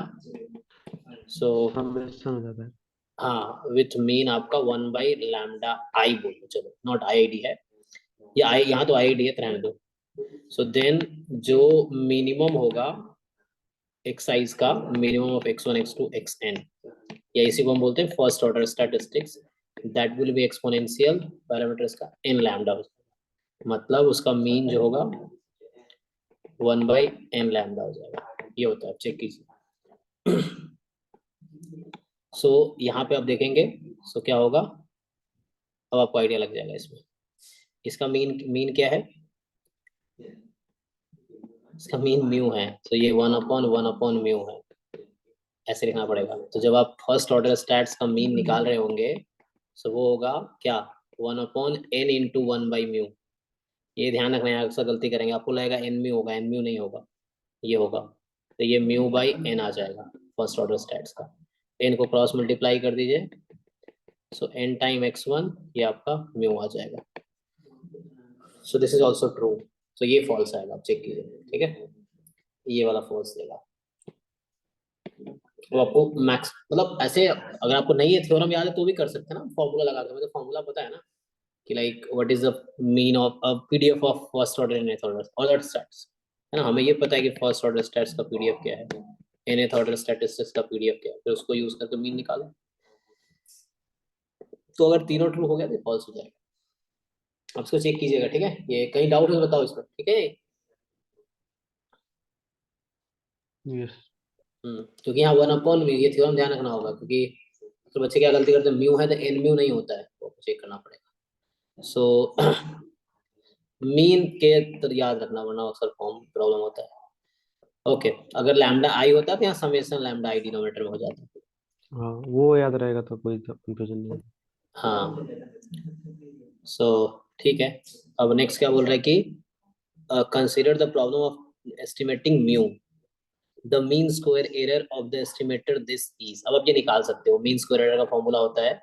सो
समेशन हो जाता है।
हाँ, विथ मीन आपका 1/λ आई बोलो, चलो नॉट IID है, ये आई, यहाँ तो IID है, रहने दो। सो देन जो मिनिमम होगा एक्साइज का, minimum of x1 x2 xn, या इसी को हम बोलते हैं first order statistics, that will be exponential parameters का n लैम्डा, मतलब उसका मीन जो होगा 1/n लैम्डा हो जाएगा, ये होता है, चेक कीजिए। सो यहाँ पे आप देखेंगे, सो क्या होगा, अब आपको आइडिया लग जाएगा इसमें। इसका मीन क्या है? इसका मीन म्यू है, तो ये 1/1 म्यू है, ऐसे लिखना पड़ेगा। तो जब आप फर्स्ट ऑर्डर स्टैट्स का मीन निकाल रहे होंगे, तो वो होगा क्या, 1/n इंटू 1/μ। ये ध्यान रखना है, अक्सर गलती करेंगे, आपको लगेगा n म्यू होगा, n म्यू नहीं होगा, ये होगा, तो ये μ/n आ जाएगा फर्स्ट ऑर्डर स्टैट्स का। n को क्रॉस मल्टीप्लाई कर दीजिए, सो n टाइम x1, ये आपका म्यू आ जाएगा। So this is also true, so ये फॉल्स आएगा, आप चेक कीजिए, ठीक है, ये वाला फॉल्स देगा। तो आपको मैक्स, मतलब ऐसे अगर आपको नहीं है थ्योरम याद है तो भी कर सकते हैं ना, फॉर्मूला लगा के, मतलब फॉर्मूला पता है ना कि like what is the mean of a PDF of first order and nth order order stats, है ना, हमें ये पता है कि फर्स्ट ऑर्डर स्टैट्स का पीडीएफ क्या है, nth ऑर्डर स्टैटिस्टिक्स का पीडीएफ क्या है, फिर उसको यूज करके मीन निकालो। तो अगर तीनों ट्रू हो गया तो फॉल्स हो जाएगा। आप इसको चेक कीजिएगा, ठीक है, ये कहीं डाउट है तो बताओ इसमें, ठीक है।
यस।
क्योंकि यहाँ 1/μ, ये थ्योरम ध्यान रखना होगा, क्योंकि तो बच्चे क्या गलती करते हैं, म्यू है तो n म्यू नहीं होता है, तो चेक करना पड़ेगा। सो मीन के तो याद रखना, वरना अक्सर फॉर्म प्रॉब्लम होता है। ओके, अगर लैम्डा आई होता तो यहाँ समेशन लैम्डा आई डिनोमिनेटर में हो जाता।
हाँ, वो याद रहेगा तो कोई कंफ्यूजन नहीं है।
हाँ, सो ठीक है। अब नेक्स्ट क्या बोल रहा है कि consider the problem of estimating mu, the mean square error of the estimator this is. अब आप ये निकाल सकते हो, मीन स्क्वायर एरर का फॉर्मूला होता है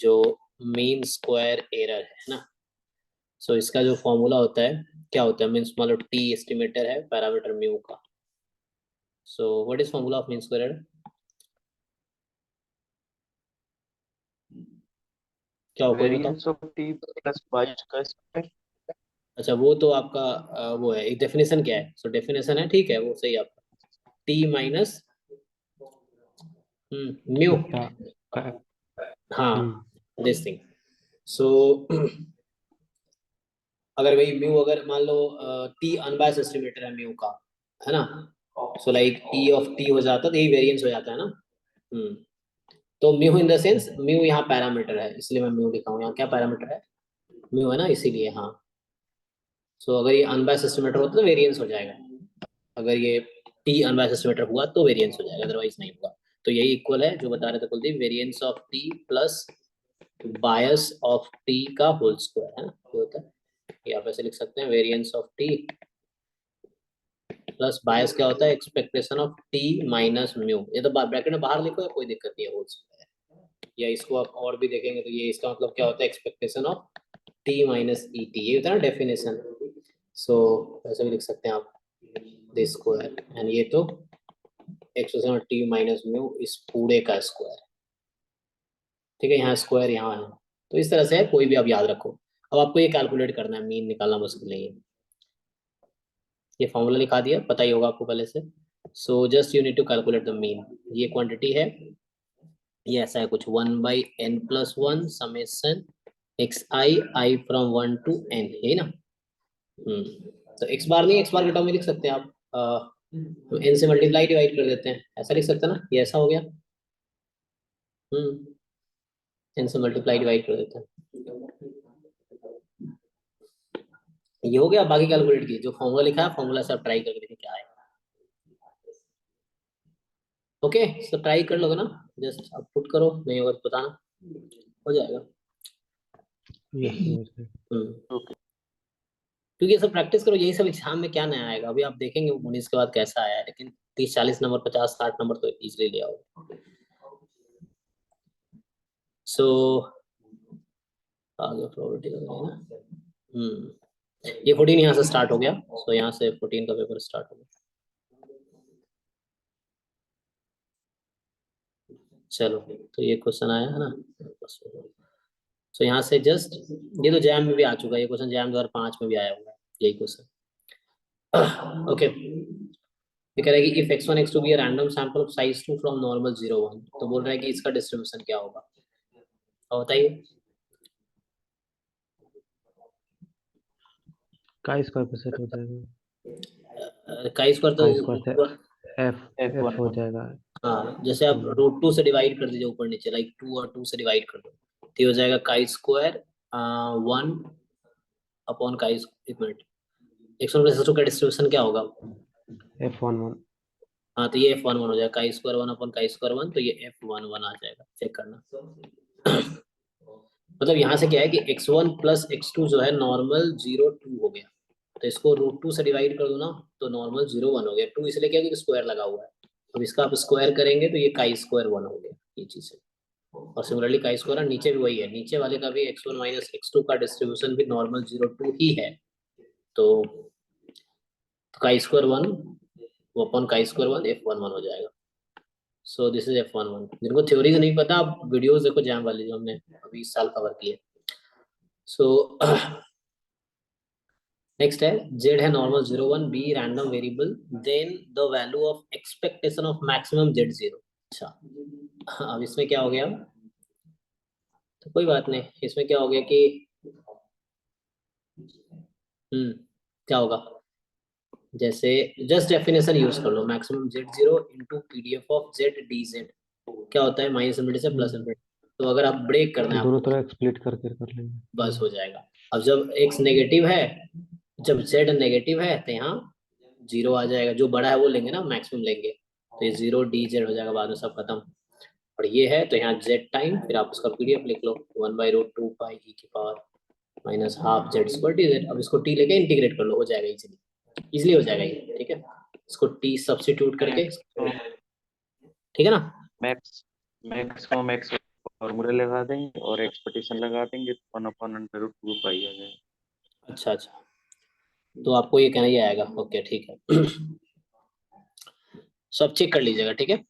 जो मीन स्क्वायर एरर है ना, सो इसका जो फॉर्मूला होता है क्या होता है, मीन्स मान लो टी एस्टिमेटर है पैरामीटर म्यू का। So what is formula of mean square, क्या हो कोई बताओ।
Variance of T plus y का स्क्वायर।
अच्छा वो तो आपका वो है, एक डेफिनेशन क्या है, सो डेफिनेशन है, ठीक है वो सही है आपका, टी माइनस म्यू।
थीटा का
हाँ दिस थिंग। सो अगर भाई म्यू अगर मान लो टी अनबायस्ड एस्टिमेटर है म्यू का, है ना, so like T of T हो जाता तो यही वेरिएंस हो जाता है ना। हम्म तो mu in the sense mu यहाँ पैरामीटर है, इसलिए मैं म्यू लिखा हूँ यहाँ, क्या पैरामीटर है, म्यू है ना, इसीलिए हाँ। सो अगर ये अनबायस्ड एस्टिमेटर होता तो वेरिएंस हो जाएगा, अगर ये टी अनबायस्ड एस्टिमेटर हुआ तो वेरिएंस हो जाएगा, अदरवाइज नहीं होगा। तो यही इक्वल है जो बता रहे थे Kuldeep, variance of T plus bias of T का होल स्क्वायर, है ना, ये होता है। ये आप ऐसे लिख सकते हैं, वेरिएंस ऑफ टी प्लस बायस क्या होता है, expectation of T minus mu. ये तो ब्रैकेट में बाहर लिखो, कोई दिक्कत नहीं है, होल स्क्वायर। या इसको आप और भी देखेंगे तो ये इसका मतलब क्या होता है, expectation of T minus E T, ये होता है ना डेफिनेशन। सो ऐसे भी लिख सकते हैं आप, दिस स्क्वायर एंड ये तो expectation of T minus mu इस पूरे का स्क्वायर, ठीक है, यहाँ स्क्वायर यहाँ है। तो इस तरह से है, कोई भी आप याद रखो। अब आपको ये कैलकुलेट करना है, मीन निकालना मुश्किल नहीं है। ये फॉर्मूला लिखा दिया, पता ही होगा आपको पहले से। So just you need to calculate the mean. ये क्वांटिटी है, ये ऐसा है कुछ 1/n+1 summation x i from 1 to n, है ना। तो एक्स बार नहीं, एक्स बार के टर्म में लिख सकते हैं आप, तो n से मल्टीप्लाई डिवाइड कर देते हैं, ऐसा लिख सकते हैं ना, ये ऐसा हो गया। n से मल्टीप्लाई डिवाइड कर देते हैं, ये हो गया। बाकी कैलकुलेट कीजिए, जो फॉर्मूला लिखा है फॉर्मूला से आप ट्राई करके देखिए क्या आएगा। ओके सो ट्राई कर लोगे ना, जस्ट आप पुट करो, नहीं होगा तो बताना, हो जाएगा।
Yes sir.
हम्म क्योंकि ये सब प्रैक्टिस करो, यही सब एग्जाम में क्या नया आएगा, अभी आप देखेंगे 19 के बाद कैसा आया है, लेकिन 30-40 नंबर 50-60 नंबर तो इजीली ले आओगे। सो आगे प्रोबेबिलिटी का है ना। ये 14 यहाँ से स्टार्ट हो गया, सो यहाँ से 14 का पेपर स्टार्ट हो गया। चलो तो ये क्वेश्चन आया है ना, सो यहाँ से जस्ट, ये तो जैम में भी आ चुका है, ये क्वेश्चन जैम 2005 में भी आया हुआ है, यही क्वेश्चन। ओके ये कह रहा है कि if x1 x2 be random sample of size 2 from normal 0 1, तो बोल रहा है कि इसका डिस्ट्रीब्यूशन क्या होगा, और बताइए।
का स्क्वायर पे सेट हो जाएगा,
काई स्क्वायर
का स्क्वायर
तो
से एफ हो जाएगा।
हाँ, जैसे आप √2 से डिवाइड कर दीजिए ऊपर नीचे, लाइक 2 और 2 से डिवाइड कर दो, तो ये हो जाएगा काई स्क्वायर 1 अपॉन काई, एक मिनट, x1 प्लस x2 का डिस्ट्रीब्यूशन क्या होगा,
F11।
हाँ तो ये f11 हो जाएगा, chi square 1 upon chi square 1, तो ये f11 आ जाएगा, चेक करना। मतलब यहाँ से क्या है कि x1 प्लस x2 जो है नॉर्मल 0 2 हो गया, तो इसको √2 से डिवाइड कर दो ना, तो नॉर्मल 0 1 हो गया, 2 इसलिए क्या क्योंकि स्क्वायर लगा हुआ है। अब इसका आप स्क्वायर करेंगे तो ये काई स्क्वायर 1 हो गया, ये चीज है। और सिमिलरली काई स्क्वायर नीचे भी वही है, नीचे वाले का भी x1 माइनस x2 का डिस्ट्रीब्यूशन भी नॉर्मल 0 2 ही है, तो काई स्क्वायर 1 वो अपॉन काई स्क्वायर 1 f11 हो जाएगा। So this is f11। जिनको थ्योरी नहीं पता, आप वीडियोस देखो जैम वाली जो हमने अभी इस साल कवर की है। सो नेक्स्ट है, z है normal 0 1 b random variable, then the value of expectation of maximum z0। अच्छा अब इसमें क्या हो गया, तो कोई बात नहीं, इसमें क्या हो गया कि क्या होगा, जैसे जस्ट डेफिनेशन यूज कर लो, maximum z0 into PDF of z क्या होता है, माइनस इनफिनिटी से प्लस इनफिनिटी। तो अगर आप ब्रेक करना है
दोनों
आपको,
तरह स्प्लिट करके कर लेंगे।
बस हो जाएगा। अब जब x नेगेटिव है, जब z नेगेटिव है तो यहाँ 0 आ जाएगा, जो बड़ा है वो लेंगे ना, मैक्सिमम लेंगे, तो ये 0 dz हो जाएगा, बाद में सब खत्म। और ये है तो यहाँ z टाइम, फिर आप उसका पीडीएफ लिख लो, 1/√2 पाई e की power minus half z square dz। अब इसको t लेके इंटीग्रेट कर लो, हो जाएगा इजीली हो जाएगा ये, ठीक है। इसको t सब्स्टिट्यूट करके, ठीक है ना।
मैक्स मैक्सिमम एक्स फॉर्मूला लगा देंगे और एक्सपेक्टेशन लगा देंगे, 1/√2 पाई आ जाएगा।
अच्छा अच्छा, तो आपको ये कहना ही आएगा, ओके ठीक है। सब चेक कर लीजिएगा, ठीक है।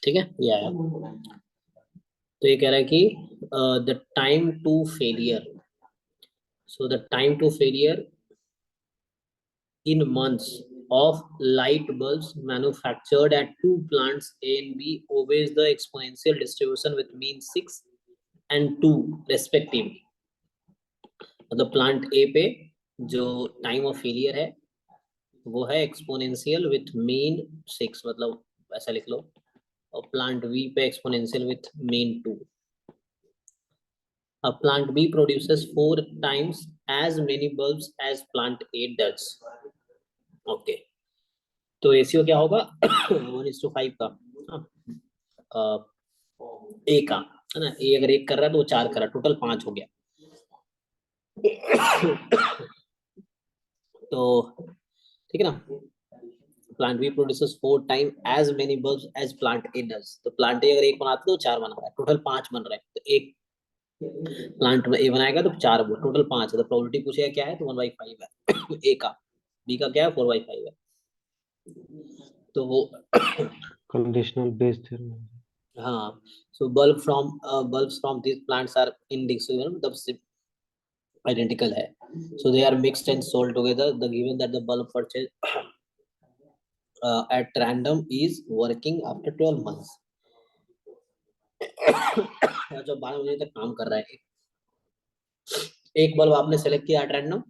ठीक है, ये आया। तो ये कह रहा है कि the time to failure, so the time to failure in months of light bulbs manufactured at two plants A and B obeys the exponential distribution with mean 6 and 2 respectively. मतलब प्लांट ए पे जो time of failure है वो है exponential with mean 6, मतलब ऐसा लिख लो, और प्लांट बी पे exponential with mean 2. A plant B produces 4 times as many bulbs as plant A does. Okay. तो रेशियो क्या होगा? 1:5 का, ए का, है ना। ए अगर 1 कर रहा है तो वो 4 कर रहा है, टोटल 5 हो गया। तो ठीक है ना, plant b produces 4 time as many bulbs as plant a does. तो प्लांट ए अगर 1 बनाता है तो 4 बना रहा है, टोटल 5 बन रहे हैं। तो एक प्लांट ए बनाएगा तो 4, वो टोटल 5 है। तो प्रोबेबिलिटी पूछेगा क्या है, तो 1/5 है ए का। बी का क्या है, 4/5 है। तो वो
कंडीशनल बेस थ्योरम।
हाँ, so bulbs from these plants are indistinguishable, मतलब identical है। So they are mixed and sold together. The given that the bulb purchased at random is working after 12 months. जो 12 महीने तक काम कर रहा है, एक बल्ब आपने सेलेक्ट किया एट रैंडम,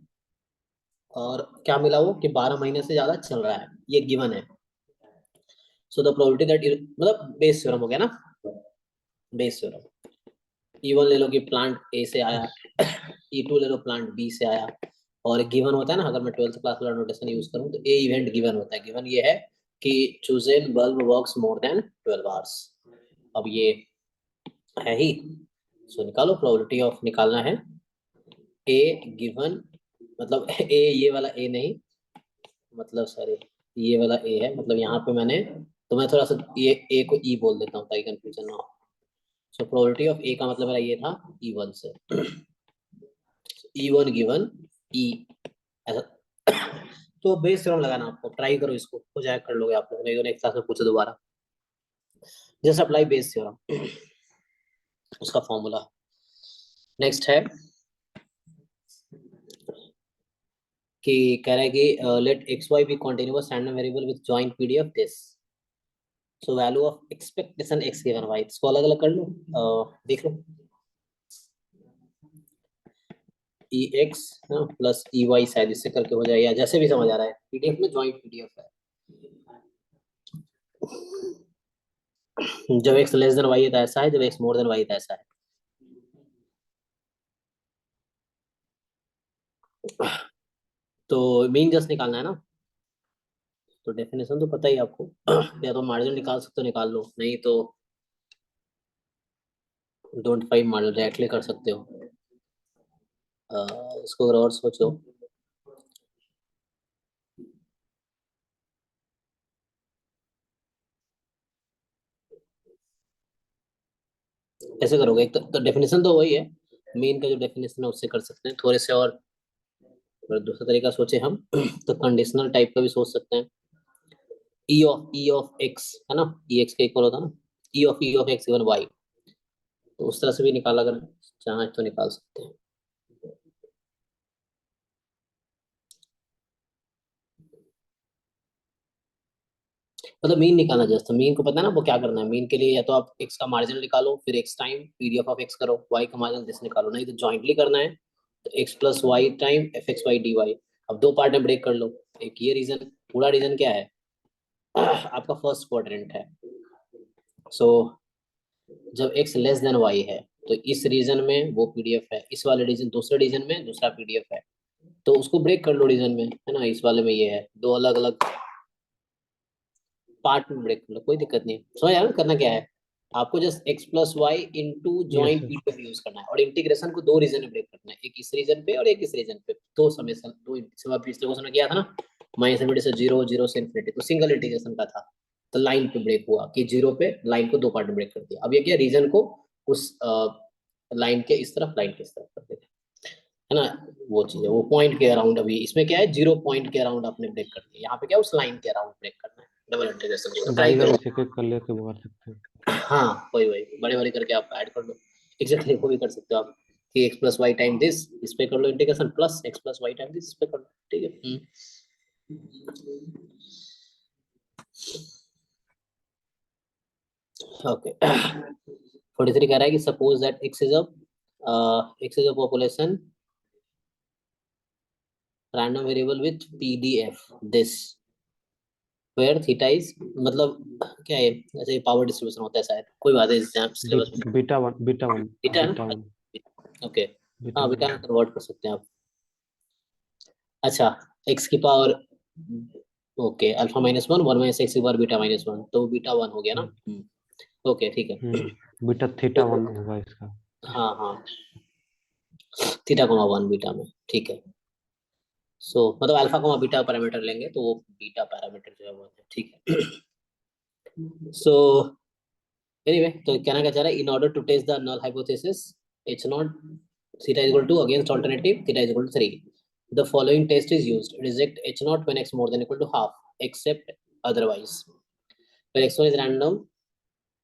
और क्या मिला वो कि 12 महीने से ज्यादा चल रहा है, ये गिवन है। सो द प्रोबेबिलिटी दैट, मतलब बेस थ्योरम हो गया ना, बेस थ्योरम। E1 ले लो कि प्लांट ए से आया, E2 ले लो प्लांट बी से आया, और गिवन होता है ना, अगर मैं 12th क्लास वाला नोटेशन यूज करूं तो ए इवेंट गिवन होता है। गिवन ये है कि chosen bulb works more than 12 hours. अब ये है ही, सो निकालो, प्रोबेबिलिटी ऑफ निकालना है ए गिवन, मतलब ए ये वाला ए नहीं, मतलब सॉरी ये वाला ए है, मतलब यहाँ पे मैंने, तो मैं थोड़ा सा ये ए को ई बोल देता हूँ ताकि कंफ्यूजन ना हो। सो प्रोबेबिलिटी ऑफ ए का मतलब मेरा ये था E1 से, E1 गिवन ई, ऐसा। तो बेस थ्योरम लगाना, आपको ट्राई करो, इसको हो जाए, कर लोगे आप लोग, नहीं तो नेक्स्ट क्लास में पूछो दोबारा। जस्ट अप्लाई बेस थ्योरम, उसका फॉर्मूला। नेक्स्ट है कि कह रहा है कि let x Y be continuous random variable with joint PDF this, so value of expectation x given y, इसको अलग अलग कर लो, देख लो। E x plus e y, शायद इससे करके हो जाए, या जैसे भी समझ आ रहा है, पीडीएफ में जॉइंट पीडीएफ है। जब एक्स लेस देन वाई है तो ऐसा है, जब एक्स मोर देन वाई तो ऐसा है। तो मीन जस्ट निकालना है ना, तो डेफिनेशन तो पता ही आपको, या तो मार्जिन निकाल सकते हो निकाल लो, नहीं तो डोंट फाइव मार्जिन डायरेक्टली कर सकते हो। इसको अगर और सोचो, कैसे करोगे, एक तो डेफिनेशन तो वही है, मीन का जो डेफिनेशन है उससे कर सकते हैं थोड़े से, और अगर दूसरा तरीका सोचे हम तो कंडीशनल टाइप का भी सोच सकते हैं। ई ऑफ एक्स है ना, ई एक्स का इक्वल होता है ना, e of x given y, तो उस तरह से भी निकाल, अगर चाहे तो निकाल सकते हैं। मतलब मीन निकालना, जस्ट मीन को पता है ना वो क्या करना है। मीन के लिए या तो आप एक्स का मार्जिन निकालो, फिर x time PDF of x करो, वाई का मार्जिन दिस निकालो, नहीं तो जॉइंटली करना है तो x plus Y time f x y d y. अब दो पार्ट में ब्रेक कर लो, एक ये रीजन, पूरा रीजन क्या है आपका फर्स्ट क्वाड्रेंट है। सो जब एक्स लेस देन वाई है तो इस रीजन में वो पीडीएफ है, इस वाले रीजन दूसरे रीजन में दूसरा पीडीएफ है, तो उसको ब्रेक कर लो रीजन में, है ना। इस वाले में ये है, दो अलग अलग पार्ट में ब्रेक कर लो, कोई दिक्कत नहीं है, समझ आया ना करना क्या है। आपको just x plus y into joint
sir.
PDF use करना है, और इंटीग्रेशन को दो रीजन में ब्रेक करना है, एक इस रीजन पे और एक इस रीजन पे, दो समेशन, दो सिवा पिछले क्वेश्चन में किया था ना, माइनस इनफिनिटी से जीरो, जीरो से इनफिनिटी, तो सिंगल इंटीग्रेशन का था, तो लाइन पे ब्रेक हुआ कि जीरो पे लाइन को दो पार्ट में ब्रेक कर दिया। अब ये क्या, रीजन को उस लाइन के इस तरफ, लाइन के इस तरफ कर देते है ना, वो चीज है, वो पॉइंट के अराउंड। अभी इसमें क्या है, जीरो पॉइंट के अराउंड आपने ब्रेक कर दिया, यहाँ पे क्या उस लाइन के अराउंड ब्रेक करना है, डबल इंटीग्रेशन को ट्राई
बाई
करो।
लाइन से एक कर लेके वो कर सकते हैं।
हाँ वही वही बड़े बड़े करके आप ऐड कर लो, एग्जैक्टली वो भी कर सकते हो आप कि x plus Y time this, इस पे कर लो integration, plus x plus Y time this, इस पे कर लो, ठीक है। ओके 43 कह रहा है कि suppose that x is a population random variable with PDF this where theta is, मतलब क्या है, जैसे पावर डिस्ट्रीब्यूशन होता है शायद, कोई बात है एग्जाम सिलेबस में
बीटा वन
थीटा है
बीटा
ना,
वन
ओके।
बीटा
हाँ
वन
बेटा कन्वर्ट कर सकते हैं आप। अच्छा x की power, okay alpha minus one, one minus x की पावर बीटा माइनस वन, तो बीटा वन हो गया ना। ओके ठीक है।
बीटा थीटा वन होगा इसका।
हाँ हाँ थीटा कोमा वन बीटा में, ठीक है। सो मतलब अल्फा कोमा बीटा पैरामीटर लेंगे तो वो बीटा पैरामीटर जो है वो है, ठीक है। सो एनीवे तो कहना क्या चाह रहा है, in order to test the null hypothesis h naught theta is equal to against alternative theta is equal to 3, the following test is used: reject h naught when x more than equal to half except otherwise, where x1 is random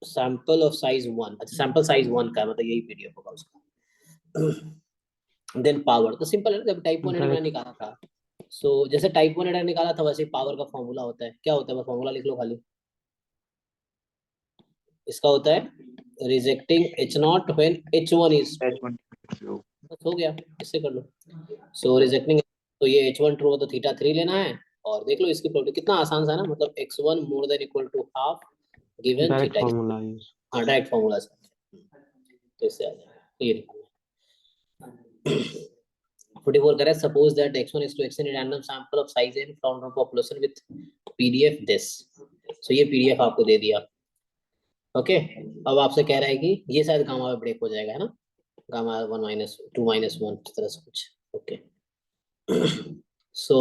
sample of size 1, अच्छा sample size 1 का है, मतलब यही PDF होगा उसका। Then power तो simple है ना, जब टाइप 1 एरर मैंने निकाला था, सो जैसे टाइप 1 एरर निकाला था वैसे ही पावर का फॉर्मूला होता है, क्या होता है, बस फॉर्मूला लिख लो खाली, इसका होता है rejecting h not when h1 is, बस हो गया, इससे कर लो। सो रिजेक्टिंग, तो ये h1 ट्रू हो तो थीटा 3 लेना है, और देख लो इसकी प्रॉपर्टी कितना आसान सा है ना, मतलब x1 more than equal to half given
direct
theta,
formula use.
हाँ डायरेक्ट फॉर्मूला से, तो इससे आ जाएगा ये निकालना। 44 करें, suppose that x1 is to x in a random sample of size n found from population with pdf this, so ये pdf आपको दे दिया। ओके अब आपसे कह रहा है कि ये शायद गामा में ब्रेक हो जाएगा, है ना, गामा 1 माइनस 2 माइनस 1 इस तरह से कुछ, ओके। सो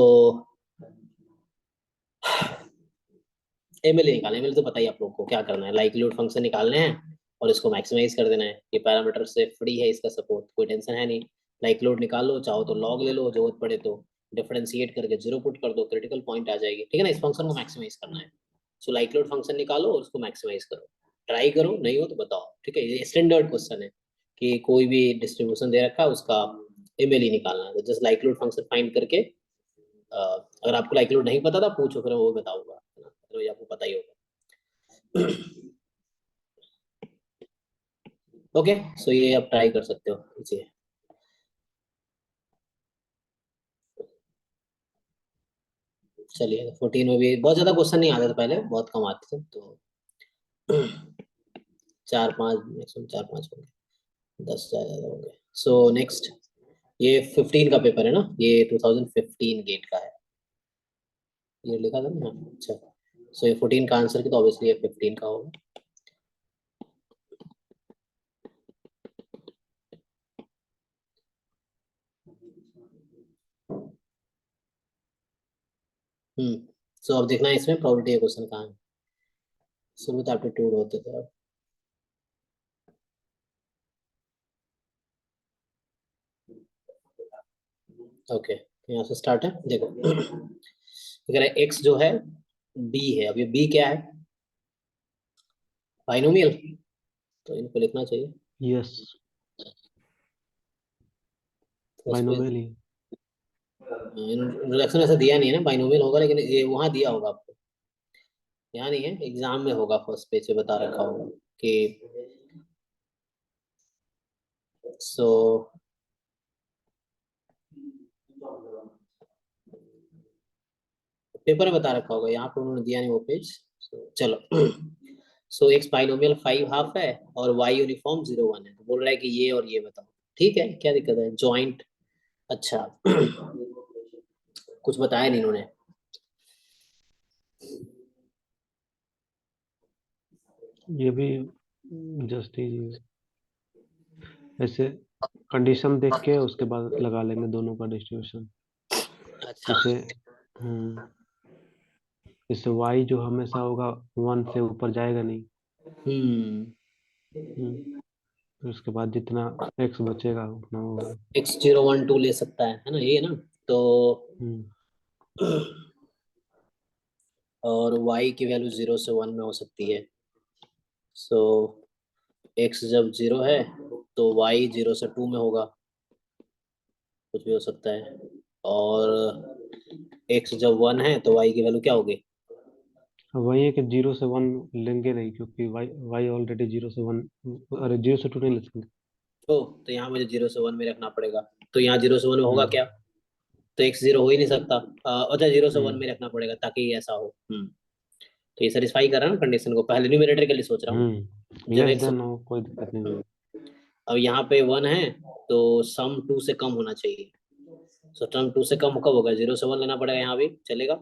एमएल निकालना, एमएल तो पता ही आप लोगों को क्या करना है, लाइक्लीहुड फंक्शन निकालने हैं और इसको मैक्सिमाइज कर देना है, ये पैरामीटर से फ्री है इसका सपोर्ट, कोई टेंशन है नहीं। लाइक्लीहुड निकाल लो, चाहो तो लॉग ले लो, जरूरत पड़े तो डिफरेंशिएट करके जीरो पुट कर दो, क्रिटिकल पॉइंट आ जाएगी, ठीक है ना, इस फंक्शन को मैक्सिमाइज करना है। सो लाइक्लीहुड फंक्शन निकालो और उसको मैक्सिमाइज करो, ट्राई करो, नहीं हो तो बताओ, ठीक है, ये स्टैंडर्ड क्वेश्चन है कि कोई भी डिस्ट्रीब्यूशन दे रखा है उसका एमएल ही निकालना है, तो जस्ट लाइक्लीहुड फंक्शन फाइंड करके अगर आपको लाइक्लीहुड नहीं पता था पूछो, फिर वो बताऊंगा, है ना, तो ये आपको पता ही होगा। ओके सो ये आप ट्राई कर सकते हो इसे। चलिए 14 में भी बहुत ज्यादा क्वेश्चन नहीं आते थे पहले, बहुत कम आते थे, तो 4-5 मैक्सिमम 4-5 होंगे, 10 से ज्यादा होंगे। सो नेक्स्ट ये 15 का पेपर है ना, ये 2015 गेट का है, ये लिखा था ना, अच्छा। सो ये 14 का आंसर की तो ऑब्वियसली ये 15 का होगा। सो अब देखना है इसमें प्रोबेबिलिटी क्वेश्चन कहाँ है, शुरू तो एप्टीट्यूड होते थे अब। ओके यहाँ से स्टार्ट है, देखो अगर एक्स जो है बी है, अब ये बी क्या है, बाइनोमियल, तो इनको लिखना चाहिए,
यस बाइनोमियल ही।
इंट्रोडक्शन ऐसा दिया नहीं है ना, बाइनोमियल होगा, लेकिन ये वहां दिया होगा आपको, यहाँ नहीं है, एग्जाम में होगा, फर्स्ट पेज पे बता रखा होगा कि सो पेपर में बता रखा होगा, यहाँ पे उन्होंने दिया नहीं वो पेज। चलो सो एक्स बाइनोमियल 5 हाफ है और वाई यूनिफॉर्म 0-1 है, तो बोल रहा है कि ये और ये बताओ, ठीक है क्या दिक्कत है, जॉइंट, अच्छा कुछ बताया नहीं इन्होंने,
ये भी जस्ट इजी ऐसे कंडीशन देख के उसके बाद लगा लेंगे दोनों का डिस्ट्रीब्यूशन।
अच्छा
इसे इससे y जो हमेशा होगा 1 से ऊपर जाएगा नहीं। फिर उसके बाद जितना x बचेगा उतना होगा।
x0 1 2 ले सकता है ना, ये ना। तो और y की वैल्यू 0 से 1 में हो सकती है। सो x जब 0 है तो y 0 से 2 में होगा, कुछ भी हो सकता है। और x जब 1 है तो y की वैल्यू क्या होगी?
वही है कि 0 से 1 लेंगे नहीं, क्योंकि y ऑलरेडी 0 से 1, अरे 0 से 2 नहीं ले सकते।
तो यहाँ मुझे 0 से 1 में रखना पड़ेगा। तो यहाँ 0 से 1 में होगा
हम्म
क्या? तो x 0 हो ही नहीं सकता। अच्छा 0 से 1
हम्म
में रखना पड़ेगा ताकि ये ऐसा हो। तो ये सेटिस्फाई कर रहा है ना कंडीशन को। पहले न्यूमरेटर के लिए सोच रहा हूँ। जब
लेस
x,
देन हो कोई दिक्कत नहीं।
अब यहाँ पे 1 है तो सम 2 से कम होना चाहिए। सो टर्म 2 से कम कब होगा? 0 से 1 लेना पड़ेगा, यहाँ भी चलेगा।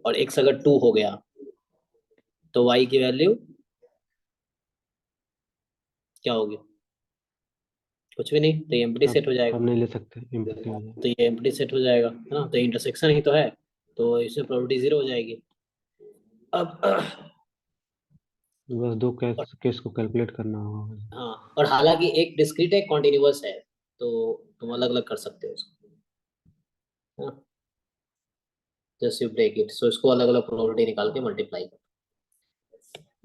और x अगर 2 हो गया तो y की वैल्यू क्या होगी? कुछ भी नहीं, तो ये एम्प्टी सेट हो जाएगा।
अब नहीं ले सकते, एम्प्टी हो जाए।
तो ये एम्प्टी सेट हो जाएगा है ना, तो इंटरसेक्शन ही तो है, तो इसमें प्रोबेबिलिटी 0 हो जाएगी। अब
बस दो केस को कैलकुलेट करना होगा।
हाँ, और हालांकि एक डिस्क्रीट है, एक कॉन्टिन्यूअस है, तो तुम अलग अलग कर सकते हो उसको। जस्ट यू ब्रेक इट, सो इसको अलग अलग प्रोबेबिलिटी निकाल के मल्टीप्लाई कर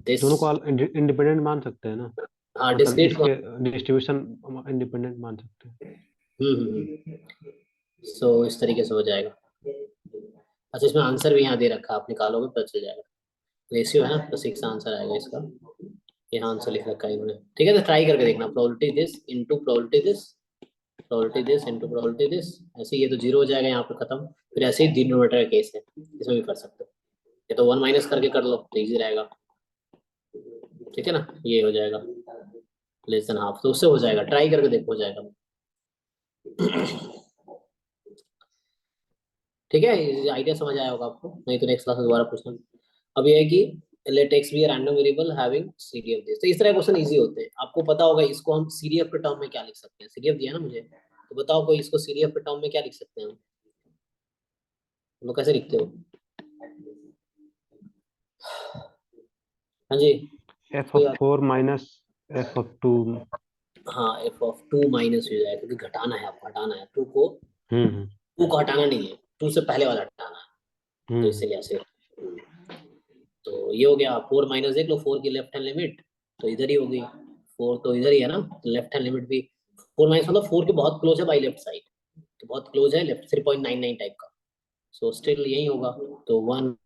दिस।
दोनों को इंडिपेंडेंट मान सकते हैं ना,
हाँ
मतलब
डिस्क्रीट।
इसके डिस्ट्रीब्यूशन इंडिपेंडेंट मान सकते हैं।
सो इस तरीके से हो जाएगा। अच्छा इसमें आंसर भी यहाँ दे रखा है, आप निकालोगे पता चल जाएगा। रेशियो है ना, तो 6 आंसर आएगा इसका। यहाँ आंसर लिख रखा है इन्होंने। ठीक है, तो ट्राई करके देखना। Probability this into probability this, probability this into probability this. ऐसे ये तो 0 हो जाएगा यहाँ पे खत्म। फिर ऐसे ही डिनोमिनेटर का केस है, इसमें भी कर सकते हो। ये तो 1 माइनस करके कर लो तो इजी रहेगा। ठीक है ना, ये हो जाएगा लेस देन हाफ, तो उससे हो जाएगा। ट्राई करके देखो, हो जाएगा। ठीक है, आइडिया समझ आया होगा आपको, नहीं तो नेक्स्ट क्लास में दोबारा पूछना। अब ये है कि let x be random variable having CDF this. तो इस तरह क्वेश्चन इजी होते हैं, आपको पता होगा इसको हम सीडीएफ के टर्म में क्या लिख सकते हैं। सीडीएफ दिया ना मुझे, तो बताओ कोई इसको सीडीएफ के टर्म में क्या लिख सकते हैं हम लोग? कैसे लिखते हो? हाँ जी,
f(4) माइनस f(2).
हाँ f(2) माइनस हो जाएगा, क्योंकि घटाना है, आपको हटाना है 2 को।
हम्म
2 को हटाना नहीं है, 2 से पहले वाला हटाना है, तो
हम्म
इसलिए ऐसे। तो ये हो गया 4 माइनस, देख लो 4 की लेफ्ट हैंड लिमिट तो इधर ही होगी। 4 तो इधर ही है ना, तो लेफ्ट हैंड लिमिट भी 4 माइनस मतलब 4 के बहुत क्लोज है बाई लेफ्ट साइड, तो बहुत क्लोज है लेफ्ट, 3.99 टाइप का। सो स्टिल यही होगा। तो 1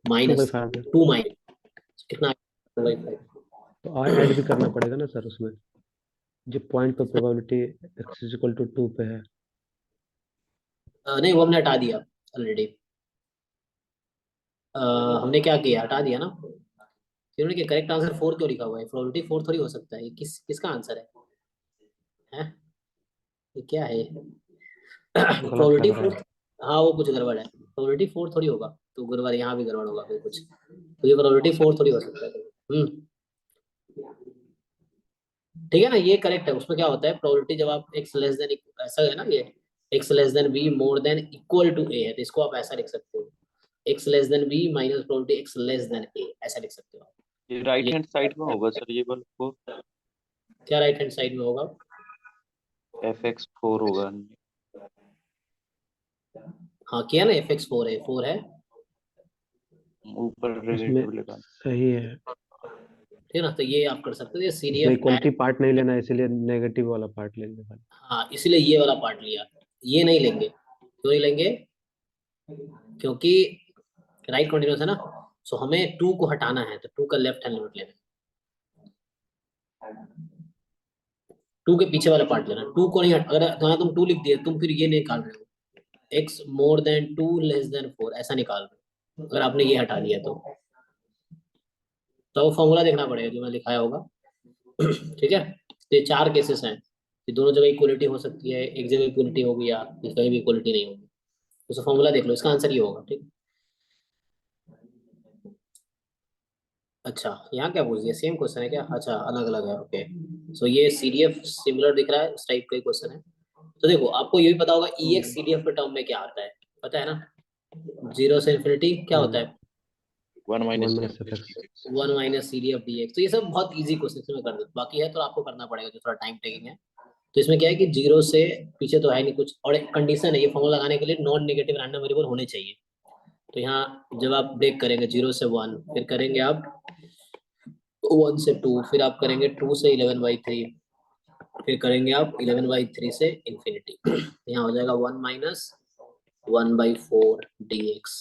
माइनस
2/5
2 माइनस कितना? 2/5।
तो ऐड भी करना पड़ेगा ना सर उसमें, जो पॉइंट पर प्रोबेबिलिटी x = 2 पे है।
नहीं वो हमने हटा दिया ऑलरेडी। हमने क्या किया, हटा दिया ना। इन्होंने क्या करेक्ट आंसर 4 क्यों लिखा हुआ है? प्रोबेबिलिटी 4 थोड़ी हो सकता है। ये किसका आंसर है, हैं? ये क्या है?
गलत
प्रोबेबिलिटी
लग रहा
4।
है।
हाँ वो कुछ गड़बड़ है, प्रोबेबिलिटी 4 थोड़ी होगा। तो गड़बड़ यहाँ भी गड़बड़ होगा फिर कुछ, तो ये प्रोबेबिलिटी 4 थोड़ी हो सकता है। ठीक है ना, ये करेक्ट है। उसमें क्या होता है, प्रोबेबिलिटी जब आप x लेस देन, ऐसा है ना, ये x less than b more than equal to a है, तो इसको आप ऐसा लिख सकते हो, x less than b minus probability x less then a, ऐसा लिख सकते हो।
ये राइट हैंड साइड में होगा सर, ये वाला 4
क्या राइट हैंड साइड में होगा?
fx4 होगा।
हाँ किया ना, fx4 है, 4 है।
ऊपर
इसमें
रिलेटिव लगा।
सही है,
ठीक है ना, तो ये आप कर सकते हो। ये
इसमें
सीडीएफ
इक्वलिटी पार्ट नहीं लेना है, इसीलिए नेगेटिव वाला पार्ट लेंगे भाई।
हाँ इसलिए ये वाला पार्ट लिया, ये नहीं लेंगे। क्यों नहीं लेंगे? क्योंकि राइट कंटिन्यूअस है ना, सो हमें 2 को हटाना है, तो 2 का लेफ्ट हैंड लिमिट लेना है। 2 के पीछे वाला पार्ट लेना, 2 को नहीं अगर यहाँ तुम 2 लिख दिए, तुम फिर ये निकाल रहे हो x more then 2 less than 4, ऐसा निकाल रहे हो। अगर आपने ये हटा दिया तो वो फॉर्मूला देखना पड़ेगा जो मैं लिखाया होगा। ठीक है, तो ये 4 केसेस हैं कि दोनों जगह इक्वलिटी हो सकती है, एक जगह इक्वलिटी होगी या कहीं भी इक्वलिटी नहीं होगी। उसका फॉर्मूला देख लो, इसका आंसर ये होगा। ठीक, अच्छा यहाँ क्या पूछ दिया, सेम क्वेश्चन है क्या? अच्छा अलग अलग है, ओके। सो ये सीडीएफ सिमिलर दिख रहा है, इस टाइप का क्वेश्चन है। तो देखो आपको ये भी पता होगा ई एक्स सी डी एफ के टर्म में क्या आता है, पता है ना? 0 से इन्फिनिटी क्या होता है?
1 minus
1 minus c d f d x. तो ये सब बहुत इजी क्वेश्चन में कर देते, बाकी है तो आपको करना पड़ेगा, जो थोड़ा टाइम टेकिंग है। तो इसमें क्या है कि 0 से पीछे तो है नहीं कुछ, और एक कंडीशन है ये फॉर्मूला लगाने के लिए, नॉन नेगेटिव रैंडम वेरिएबल होने चाहिए। तो यहाँ जब आप ब्रेक करेंगे 0 से 1, फिर करेंगे आप 1 से 2, फिर आप करेंगे 2 से 11/3, फिर करेंगे आप 11/3 से इन्फिनिटी। यहाँ हो जाएगा 1 माइनस 1/4 dx,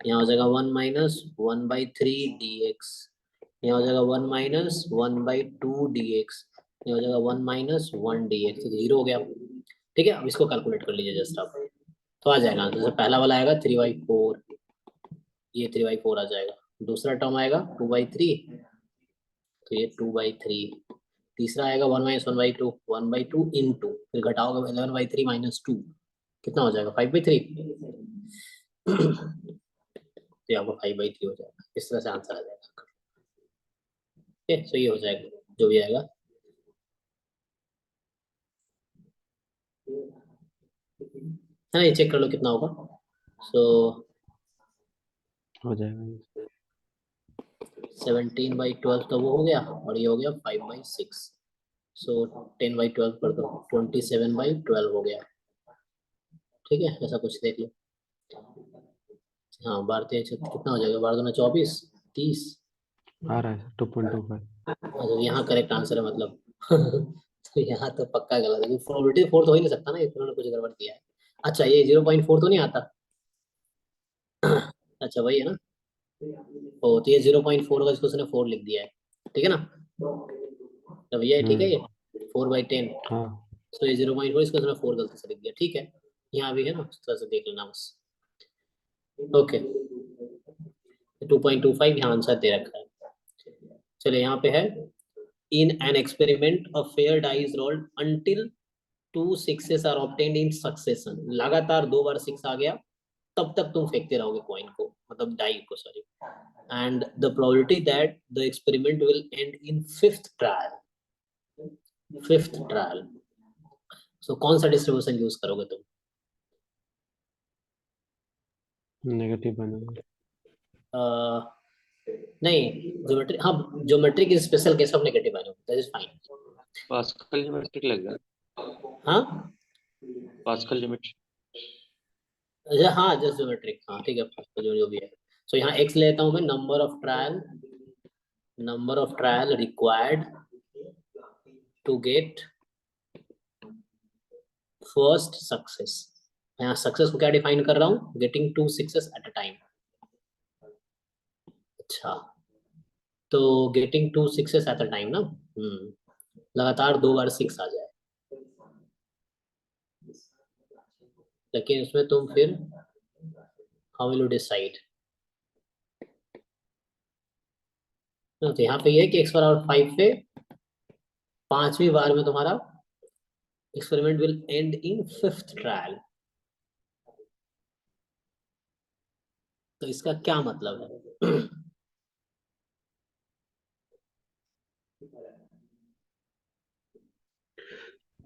यहाँ हो जाएगा 1 माइनस 1/3 dx, यहाँ हो जाएगा 1 माइनस 1/2 dx, यहाँ हो जाएगा 1 माइनस 1 dx। तो 0 हो गया। ठीक है, अब इसको कैलकुलेट कर लीजिए जस्ट आप, तो आ जाएगा आंसर। तो पहला वाला आएगा 3/4, ये 3/4 आ जाएगा। दूसरा टर्म आएगा 2/3, तो ये 2/3। तीसरा आएगा 1 माइनस 1/2, 1/2 इंटू, फिर घटाओगे 11/3 माइनस 2, कितना हो जाएगा? 5/3। तो आपको 5/3 हो जाएगा, इस तरह से आंसर आ जाएगा। ओके, सो ये हो जाएगा जो भी आएगा। है ना, ये चेक कर लो कितना होगा। सो
हो जाएगा।
17/12 तो वो हो गया, और ये हो गया 5/6। सो 10/12 कर दो, 27/12 हो गया। ठीक है, ऐसा कुछ देख लो। हाँ 12 कितना हो जाएगा? 12 × 24 30।
आ रहा है 2.25।
अच्छा यहाँ करेक्ट आंसर है मतलब। तो यहाँ तो पक्का गलत है, प्रोबेबिलिटी 4 तो हो ही नहीं सकता ना, इन्होंने कुछ गड़बड़ किया है। अच्छा ये 0.4 तो नहीं आता? अच्छा वही है ना। ओ तो ये 0.4 का, इसको उसने 4 लिख दिया है, ठीक है ना? तो भैया ठीक है, ये 4/10।
हाँ
तो ये 0.4, इसको उसने 4 गलती से लिख दिया, ठीक है। यहाँ भी है ना, उस तरह से देख लेना बस। ओके 2.25 यहाँ आंसर दे रखा है। चलिए यहाँ पे है, in an experiment a fair die is rolled until 2 6s are obtained in succession. लगातार 2 बार 6 आ गया, तब तक तुम फेंकते रहोगे कॉइन को, मतलब डाई को, sorry. And the probability that the experiment will end in 5th trial. 5th trial. So कौन सा डिस्ट्रीब्यूशन यूज करोगे तुम?
नेगेटिव बनेगा।
नहीं ज्योमेट्रिक, हाँ geometric is special case of negative value, that is fine.
Pascal geometric लगेगा।
हाँ
pascal geometry.
अच्छा हाँ जस्ट ज्योमेट्रिक, हाँ ठीक है, जो भी है। सो यहाँ x लेता हूँ मैं, number of trial required to get first success. यहाँ सक्सेस को क्या डिफाइन कर रहा हूँ? Getting 2 6s at a time. अच्छा तो getting 2 6s at a time ना, लगातार 2 बार 6 आ जाए। लेकिन उसमें तुम फिर हाउ विल यू डिसाइड? तो यहाँ पे ये है कि x⁵ पे 5वीं बार में तुम्हारा experiment will end in 5th trial. तो इसका क्या मतलब है?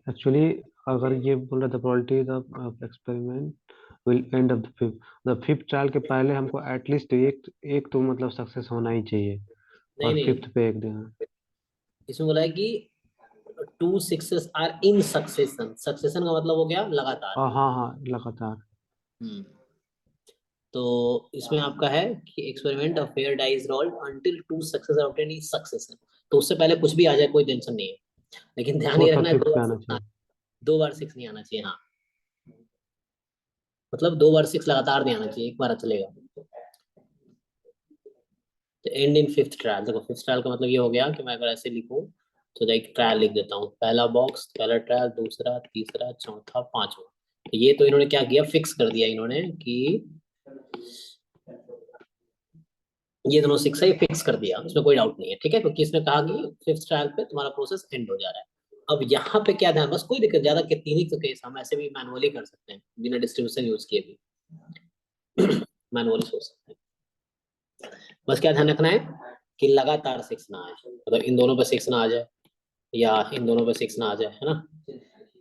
एक्चुअली अगर ये बोल रहा था probability of experiment will end of the fifth trial के पहले हमको एटलीस्ट एक तो मतलब सक्सेस होना ही चाहिए,
नहीं
और
नहीं,
5th पे एक देना।
इसमें बोला है कि 2 6s are in succession. Succession का मतलब हो गया लगातार।
हाँ हाँ लगातार।
हम्म तो इसमें आपका है कि experiment a fair die is rolled until 2 success are obtained in succession. तो उससे पहले कुछ भी आ जाए कोई टेंशन नहीं है, लेकिन ध्यान ये
4th और
रखना है
5th पे आना चाहिए।
2 बार 6 नहीं आना चाहिए। हाँ मतलब 2 बार 6 लगातार नहीं आना चाहिए, एक बार चलेगा। तो एंड इन 5th ट्रायल, देखो 5th ट्रायल का मतलब ये हो गया कि मैं अगर ऐसे लिखूं तो एक ट्रायल लिख देता हूँ, पहला बॉक्स, पहला ट्रायल, दूसरा, तीसरा, चौथा, पांचवा। तो ये तो इन्होंने क्या किया, फिक्स कर दिया इन्होंने कि ये दोनों 6 है, फिक्स कर दिया, उसमें कोई डाउट नहीं है, ठीक है। क्योंकि इसने कहा कि 5th ट्रायल पे तुम्हारा प्रोसेस एंड हो जा रहा है। अब यहाँ पे क्या ध्यान, बस कोई दिक्कत, ज्यादा 3 ही तो केस हम ऐसे भी मैनुअली कर सकते हैं बिना डिस्ट्रीब्यूशन यूज किए भी। मैनुअली सोच सकते हैं। बस क्या ध्यान रखना है कि लगातार 6 ना आए, मतलब इन दोनों पे 6 ना आ जाए या इन दोनों पे 6 ना आ जाए, है ना।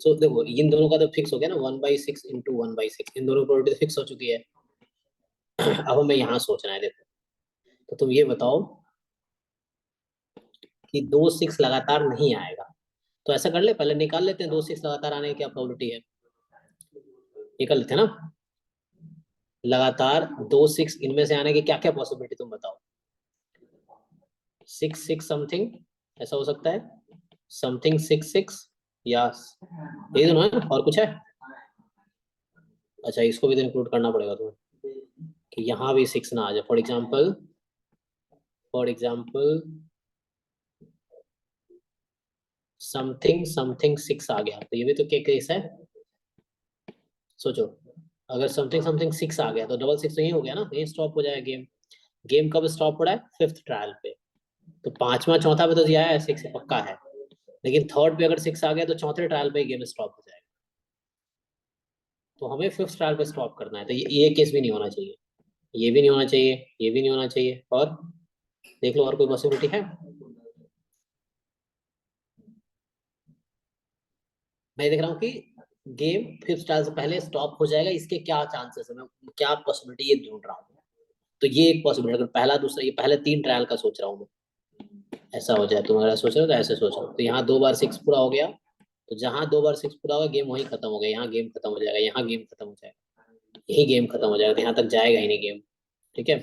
सो देखो इन दोनों का तो फिक्स हो गया ना, 1/6 इंटू 1/6, इन दोनों प्रोबेबिलिटी फिक्स हो चुकी है। अब हमें यहाँ सोचना है। देखो तो तुम ये बताओ कि 2 6 लगातार नहीं आएगा, तो ऐसा कर ले, पहले निकाल लेते हैं 2 6 लगातार आने की क्या प्रोबेबिलिटी है, निकाल लेते हैं ना। लगातार 2 6 इनमें से आने की क्या क्या पॉसिबिलिटी तुम बताओ। 6 6 समथिंग, ऐसा हो सकता है, समथिंग 6 6, या ये दोनों है, और कुछ है। अच्छा इसको भी तो इंक्लूड करना पड़ेगा तुम्हें कि यहाँ भी 6 ना आ जाए। फॉर एग्जाम्पल समथिंग समथिंग 6 आ गया, तो ये भी तो क्या केस है। सोचो अगर समथिंग समथिंग 6 आ गया तो डबल 6 तो यही हो गया ना, यही स्टॉप हो जाएगा गेम। गेम कब स्टॉप हो रहा है, 5th ट्रायल पे। तो पांचवा चौथा पे तो दिया है 6 पक्का है, लेकिन थर्ड पे अगर 6 आ गया तो चौथे ट्रायल पे गेम स्टॉप हो जाएगा। तो हमें 5th ट्रायल पे स्टॉप करना है, तो ये केस भी नहीं होना चाहिए, ये भी नहीं होना चाहिए, ये भी नहीं होना चाहिए। और देख लो और कोई पॉसिबिलिटी है। मैं देख रहा हूँ कि गेम 5th ट्रायल से पहले स्टॉप हो जाएगा, इसके क्या चांसेस है, मैं क्या पॉसिबिलिटी ये ढूंढ रहा हूँ। तो ये एक पॉसिबिलिटी, अगर पहला दूसरा, ये पहले 3 ट्रायल का सोच रहा हूँ मैं, ऐसा हो जाए। तुम अगर सोच रहे हो तो ऐसे सोचो, तो यहाँ 2 बार 6 पूरा हो गया, तो जहां 2 बार 6 पूरा होगा गेम वहीं खत्म हो गया, यहाँ गेम खत्म हो जाएगा, यहाँ गेम खत्म हो जाएगा, यही गेम खत्म हो जाएगा, तो यहाँ तक जाएगा ही नहीं गेम। ठीक है,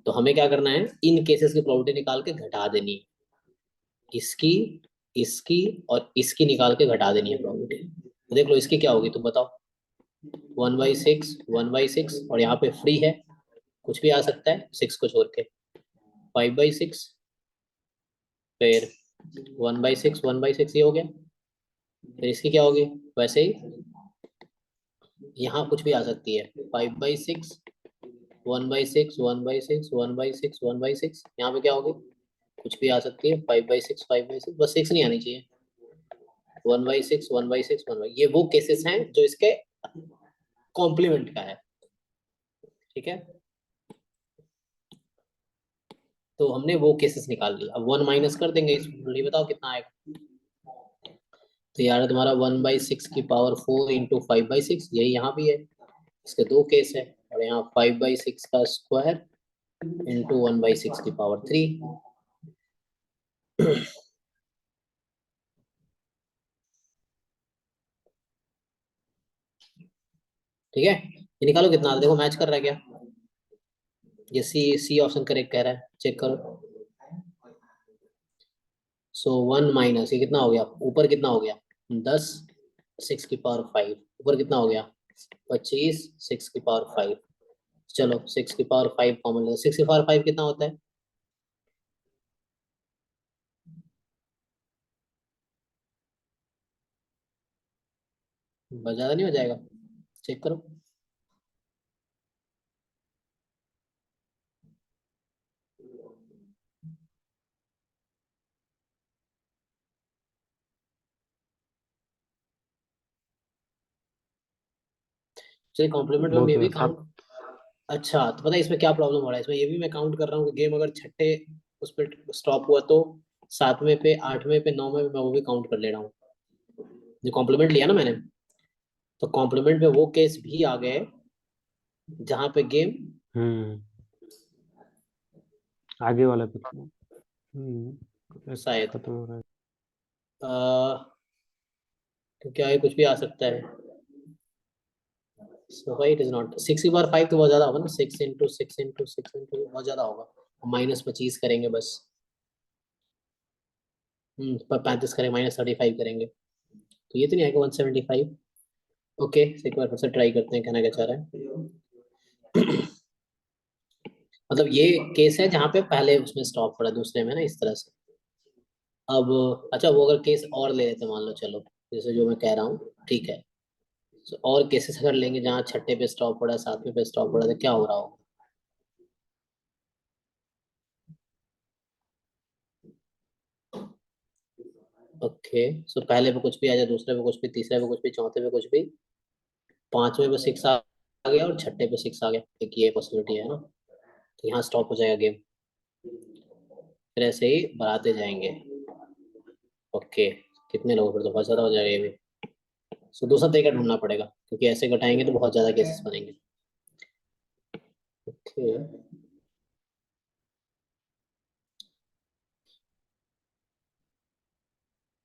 तो हमें क्या करना है, इन केसेस की प्रोबेबिलिटी निकाल के घटा देनी है, इसकी, इसकी और इसकी निकाल के घटा देनी है प्रोबेबिलिटी। तो देख लो इसकी क्या होगी तुम बताओ। 1/6 1/6, और यहाँ पे फ्री है, कुछ भी आ सकता है 6 को छोड़ के। 5/6, फिर 1/6 1/6 ये हो गया। फिर इसकी क्या होगी, वैसे ही यहाँ कुछ भी आ सकती है, 5/6 1/6 1/6 1/6 1/6, यहाँ पे क्या होगी, कुछ भी आ सकती है, 5/6 5/6, बस 6 नहीं आनी चाहिए। 1/6 1/6 ये वो केसेस हैं जो इसके कॉम्प्लीमेंट का है। ठीक है, तो हमने वो केसेस निकाल लिए, अब 1 माइनस कर देंगे इस, बताओ कितना आएगा। तो यार तुम्हारा 1/6 की पावर 4 इंटू 5/6, यही यहाँ भी है, इसके 2 केस है। और यहाँ 5/6 का स्क्वायर इंटू 1/6 की पावर 3। ठीक है, ये निकालो कितना आता है, देखो मैच कर रहा है क्या। ये सी सी ऑप्शन करेक्ट कह रहा है, चेक करो। सो 1 माइनस ये कितना हो गया, ऊपर कितना हो गया 10, 6 की पावर 5, ऊपर कितना हो गया 25, 6 की पावर 5। चलो 6 की पावर 5 कॉमन ले, 6 की पावर 5 कितना होता है, बहुत ज्यादा नहीं हो जाएगा, चेक करो। चलिए कॉम्प्लीमेंट में
बहुत
मे
हो
भी
गया
काउंट।
7।
अच्छा तो पता है इसमें क्या प्रॉब्लम हो रहा है, इसमें ये भी मैं काउंट कर रहा हूँ कि गेम अगर छठे उस पर स्टॉप हुआ तो 7वें पे 8वें पे 9वें पे मैं वो भी काउंट कर ले रहा हूँ। जो कॉम्प्लीमेंट लिया ना मैंने, तो कॉम्प्लीमेंट में वो केस भी आ गए जहां पे गेम
हम्म, आगे वाला पे
शायद
खत्म हो रहा है।
तो क्या है, कुछ भी आ सकता है। सो भाई इट इज नॉट 6 की बार 5 तो बहुत ज्यादा होगा ना, 6 इंटू 6 इंटू 6 इंटू बहुत ज्यादा होगा, -25 करेंगे बस। 35 करेंगे, -35 करेंगे, तो ये तो नहीं आएगा 175। ओके, एक बार फिर से ट्राई करते हैं, कहना क्या चाह रहा है। मतलब ये केस है जहाँ पे पहले उसमें स्टॉप पड़ा, दूसरे में ना इस तरह से। अब अच्छा वो अगर केस और ले लेते मान लो, चलो जैसे जो मैं कह रहा हूँ, ठीक है। तो और केसेस अगर लेंगे जहाँ छठे पे स्टॉप पड़ा, 7वें पे स्टॉप पड़ा, तो क्या हो रहा होगा। ओके, सो पहले पे कुछ भी आ जाए, दूसरे पे कुछ भी, तीसरे पे कुछ भी, चौथे पे कुछ भी, 5वें पे 6 आ गया और छठे पे 6 आ गया, एक ये पॉसिबिलिटी है ना, तो यहाँ स्टॉप हो जाएगा गेम, फिर ऐसे ही बढ़ाते जाएंगे। ओके, कितने लोग, फिर तो बहुत ज्यादा हो जाएगा ये भी। सो दूसरा तरीका ढूंढना पड़ेगा, क्योंकि ऐसे घटाएंगे तो बहुत ज्यादा केसेस बनेंगे। ओके,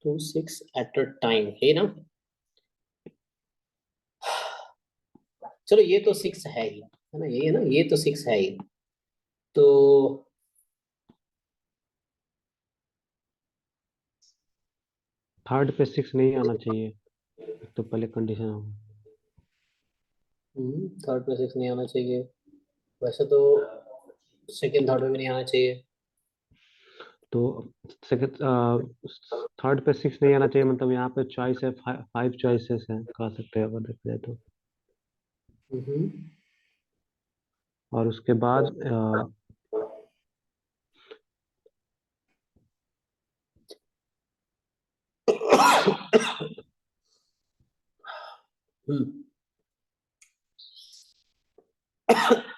2 6 एट अ टाइम है ना। चलो ये तो 6 है ही, है ना, यही है ना, ये तो 6 है ही। तो
थर्ड पे 6 नहीं आना चाहिए, एक तो पहले कंडीशन होगा।
थर्ड पे 6 नहीं आना चाहिए, वैसे तो सेकंड थर्ड में भी नहीं आना चाहिए।
तो सेकंड थर्ड पे 6 नहीं आना चाहिए, मतलब यहाँ पे चॉइस है, 5 चॉइसेस हैं कह सकते हैं अगर देखा जाए तो।
हम्म,
और उसके बाद
हम्म।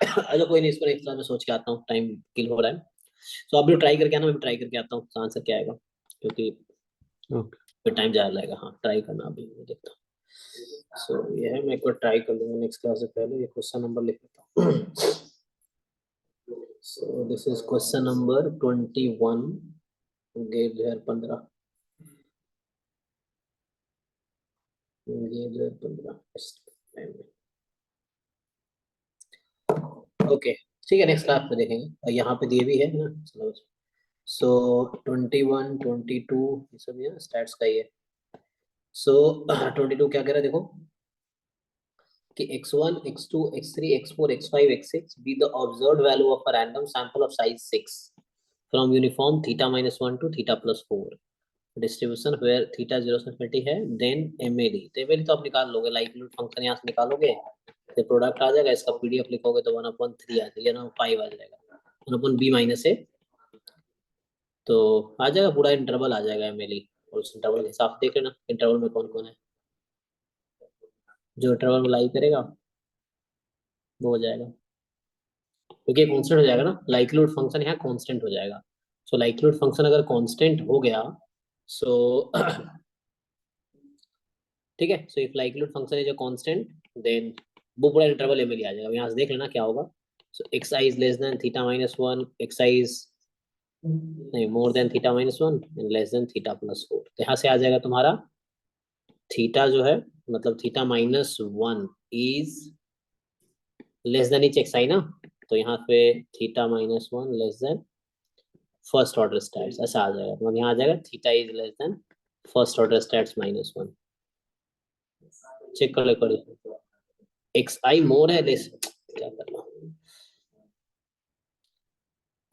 अच्छा कोई नहीं, इसको नेक्स्ट क्लास में सोच के आता हूँ, टाइम किल हो रहा है। तो आप भी ट्राई करके आना, मैं भी ट्राई करके आता हूँ आंसर क्या आएगा, क्योंकि
ओके
फिर टाइम ज्यादा लगेगा। हाँ ट्राई करना, अभी मैं देखता हूँ। सो ये है, मैं एक बार ट्राई कर लूंगा नेक्स्ट क्लास से पहले, ये क्वेश्चन नंबर लिख लेता हूँ। सो this is question number 21, gauge है 15, गेज है 15। ओके ठीक है, नेक्स्ट क्लास में देखेंगे, और यहाँ पे दिए भी है ना सिलेबस। सो 21 22 ये सब ये स्टैट्स का ही है। सो 22 क्या कह रहा है देखो, कि x1 x2 x3 x4 x5 x6 be the observed value of a random sample of size 6 from uniform theta minus 1 to theta plus 4 distribution where theta 0 से infinity है, then MAD। तो MAD तो आप निकाल लोगे, लाइक्लीहुड फंक्शन यहाँ से निकालोगे, तो प्रोडक्ट आ जाएगा, इसका पीडीएफ लिखोगे तो 1/3 आ जाएगा ना, 5 आ जाएगा, 1/b माइनस ए, तो आ जाएगा पूरा इंटरवल आ जाएगा MAD। और उस इंटरवल के हिसाब से देख लेना इंटरवल में कौन कौन है, जो इंटरवल में लाई करेगा वो हो जाएगा, क्योंकि कांस्टेंट हो जाएगा ना, लाइक्लीहुड फंक्शन यहाँ कांस्टेंट हो जाएगा। सो लाइक्लीहुड फंक्शन अगर कांस्टेंट हो गया, सो ठीक है, so if likelihood function is a constant, then वो पूरा इंटरवल एम आ जाएगा। यहाँ से देख लेना क्या होगा। So X I is less than theta minus 1, X I is नहीं more than theta minus 1 and less than theta plus 4। तो यहाँ से आ जाएगा तुम्हारा थीटा जो है, मतलब theta minus 1 is less than each X I ना, तो यहाँ पे theta minus 1 less than first order stats, ऐसा आ जाएगा। मतलब यहाँ आ जाएगा theta is less than first order stats minus 1। Check कर ले, कर एक्स आई मोर है लेस, क्या करना,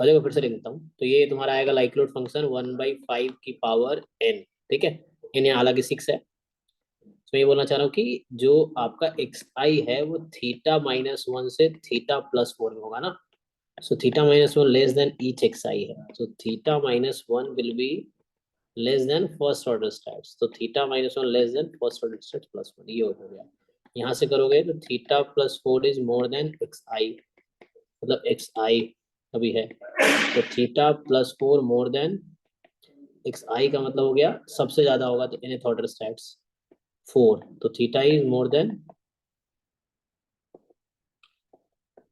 हो जाएगा। फिर से लिख देता हूँ, तो ये तुम्हारा आएगा लाइक्लीहुड फंक्शन 1/5 की पावर n, ठीक है, n यहाँ हालांकि 6 है। तो मैं ये बोलना चाह रहा हूँ कि जो आपका एक्स आई है वो थीटा माइनस 1 से थीटा प्लस 4 में होगा ना। So theta minus 1 less than each X I है, so theta minus 1 will be less than first order stats, तो theta minus 1 less than first order stats plus 1, ये हो गया। यहाँ से करोगे तो theta plus 4 is more than X I, मतलब एक्स आई अभी है, तो theta plus 4 more than X I का मतलब हो गया सबसे ज्यादा होगा तो nth ऑर्डर स्टैट्स 4, तो थीटा इज मोर देन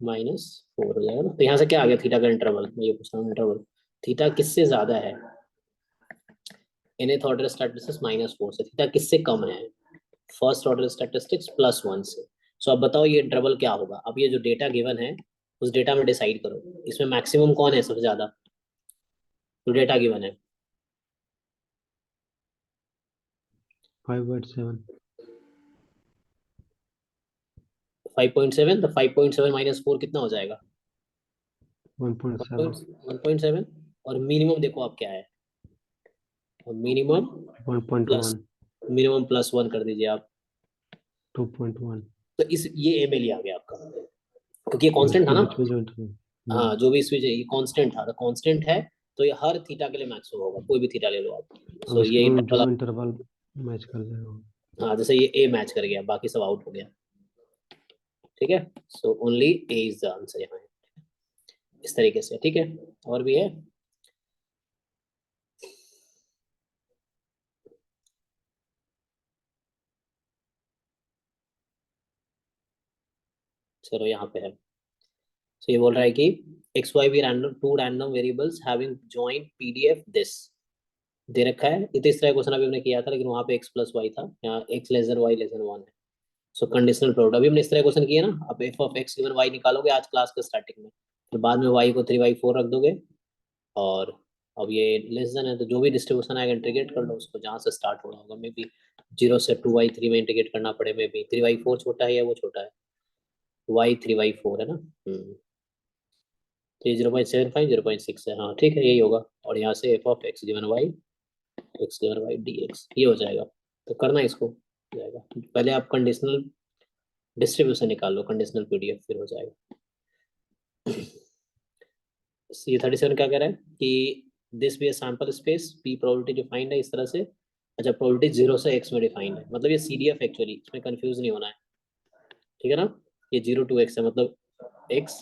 -4 हो जाएगा ना। तो यहाँ से क्या आ गया थीटा का इंटरवल, मैं ये पूछ रहा हूँ इंटरवल थीटा किससे ज्यादा है, nth ऑर्डर स्टैटिस्टिक्स -4 से, थीटा किससे कम है, फर्स्ट ऑर्डर स्टैटिस्टिक्स +1 से। सो अब बताओ ये इंटरवल क्या होगा। अब ये जो डेटा गिवन है उस डेटा में डिसाइड करो, इसमें मैक्सिमम कौन है सबसे ज्यादा, जो डेटा गिवन है
5/7
5.7, तो 5.7 -4 कितना हो जाएगा
1.7
1.7। और मिनिमम देखो आप क्या है, मिनिमम प्लस
1.1
मिनिमम +1 कर दीजिए आप,
2.1
तो इस ये एमएल आ गया आपका, क्योंकि ये
और
कांस्टेंट था
इसके
ना।
बीच में जो
हाँ जो भी इसमें ये कांस्टेंट था, तो कांस्टेंट है, तो ये हर थीटा के लिए मैक्सिमम होगा, कोई भी थीटा ले लो आप।
अब
सो
इसके
ये
में
इंटरवल,
जो इंटरवल मैच कर जाएगा।
हाँ जैसे ये ए मैच कर गया, बाकी सब आउट हो गया। ठीक है। So only A is the answer यहाँ है, इस तरीके से, ठीक है। और भी है? चलो यहाँ पे है। तो ये बोल रहा है कि x Y be random two random variables having joint PDF this दे रखा है। ये तो इस तरह क्वेश्चन अभी हमने किया था, लेकिन वहाँ पे एक्स प्लस वाई था, यहाँ x less than y less than 1 है। सो कंडीशनल प्रोडक्ट अभी हमने इस तरह क्वेश्चन किया ना, अब f of x given y निकालोगे आज क्लास के स्टार्टिंग में, फिर बाद में वाई को 3/4 रख दोगे, और अब ये लेस देन है तो जो भी डिस्ट्रीब्यूशन आएगा इंटीग्रेट कर लो उसको, जहाँ से स्टार्ट हो रहा होगा। मे बी 0 से 2/3 में इंटीग्रेट करना पड़े, मे बी 3/4 छोटा है या वो छोटा है, वाई 3/4 है ना। तो ये 0.75 0.6 है, हाँ ठीक है यही होगा। और यहाँ से f of x given y d x ये हो जाएगा। तो करना इसको हो जाएगा, पहले आप कंडीशनल डिस्ट्रीब्यूशन निकाल लो, कंडीशनल पीडीएफ फिर हो जाएगा। ये 37 क्या कह रहा है कि this be a sample space, p probability defined है इस तरह से। अच्छा प्रोबेबिलिटी 0 से x में डिफाइंड है, मतलब ये CDF एक्चुअली, इसमें कंफ्यूज नहीं होना है, ठीक है ना। ये 0 to x है, मतलब x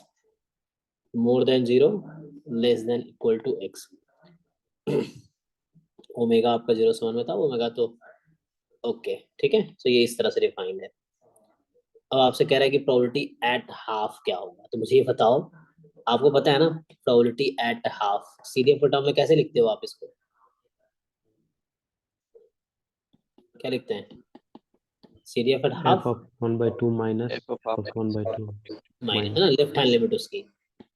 more than 0 less than equal to x। Omega आपका 0 से 1 में था, ओमेगा तो ओके ठीक है। तो ये इस तरह से डिफाइंड है। अब आपसे कह रहा है कि प्रोबेबिलिटी एट हाफ क्या होगा, तो मुझे ये बताओ, आपको पता है ना probability at half CDF term में कैसे लिखते हो आप इसको, क्या लिखते हैं? CDF at half
f of 1/2 minus
F of
f
half
of 1/2
minus है
minus
ना, लेफ्ट हैंड लिमिट उसकी,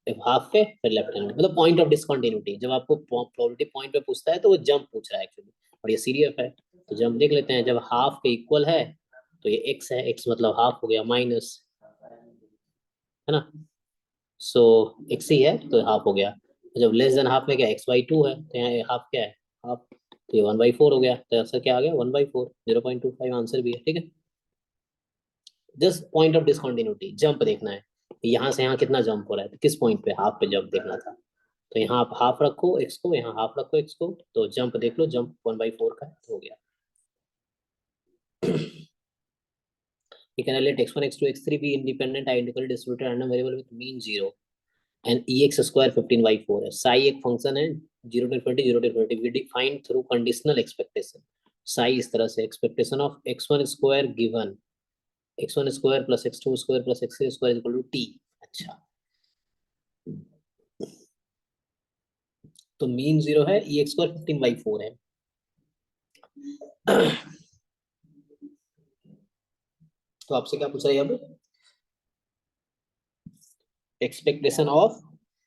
जब हाफ पे फिर लेफ्ट हैंड, मतलब पॉइंट ऑफ डिसकंटिन्यूटी। जब आपको प्रोबेबिलिटी पॉइंट पे पूछता है तो वो जंप पूछ रहा है एक्चुअली, और ये CDF है तो जंप देख लेते हैं। जब हाफ के इक्वल है तो ये x है, x मतलब हाफ हो गया माइनस, है ना। सो x ही है तो हाफ हो गया। जब लेस देन हाफ में क्या x/2 है, तो यहाँ हाफ क्या है, हाफ, तो ये 1/4 हो गया। तो आंसर क्या आ गया 1/4, 0.25 आंसर भी है, ठीक है। Just point of discontinuity jump देखना है, यहाँ से यहाँ कितना जंप हो रहा है, तो किस पॉइंट पे हाफ पे जंप देखना था। तो यहाँ आप हाफ रखो x को, यहाँ हाफ रखो x को, तो जंप देख लो, जंप 1/4 का है, तो हो गया। You can relate x1 x2 x3 be independent identically distributed random variable with mean 0 and ex square 15/4 है। psi एक फंक्शन है 0 to 20 0 to 20 we define through conditional expectation। psi इस तरह से expectation of x1 square given x1 square plus x2 square plus x3 square is equal to t। अच्छा तो mean 0 है, ex square 15/4 है। तो आपसे क्या पूछ रहा है अब, एक्सपेक्टेशन ऑफ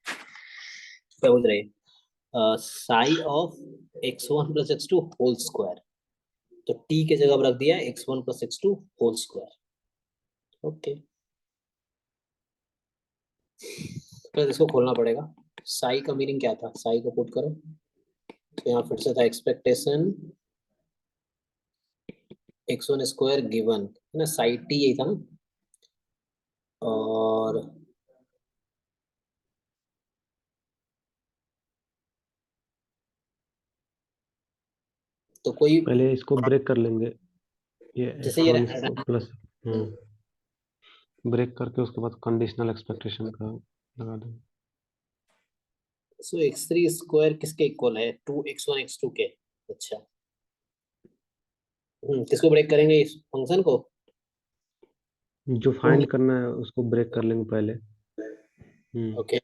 क्या बोल रहे हैं, psi of x1 plus x2 whole square. तो t के जगह रख दिया x1 plus x2 whole square. Okay फिर इसको खोलना पड़ेगा। साई का मीनिंग क्या था, साई को पुट करो, तो यहाँ फिर से था एक्सपेक्टेशन x1 स्क्वायर गिवन है ना, साई t यही था ना, और तो कोई
पहले इसको ब्रेक कर लेंगे, ये
जैसे ये
f1 इसको प्लस ब्रेक करके उसके बाद कंडीशनल एक्सपेक्टेशन का लगा देंगे।
सो x3 स्क्वायर किसके इक्वल है, 2x1 x2 के। अच्छा किसको ब्रेक करेंगे, इस फंक्शन को।
जो फाइंड करना है उसको ब्रेक कर लेंगे पहले।
ओके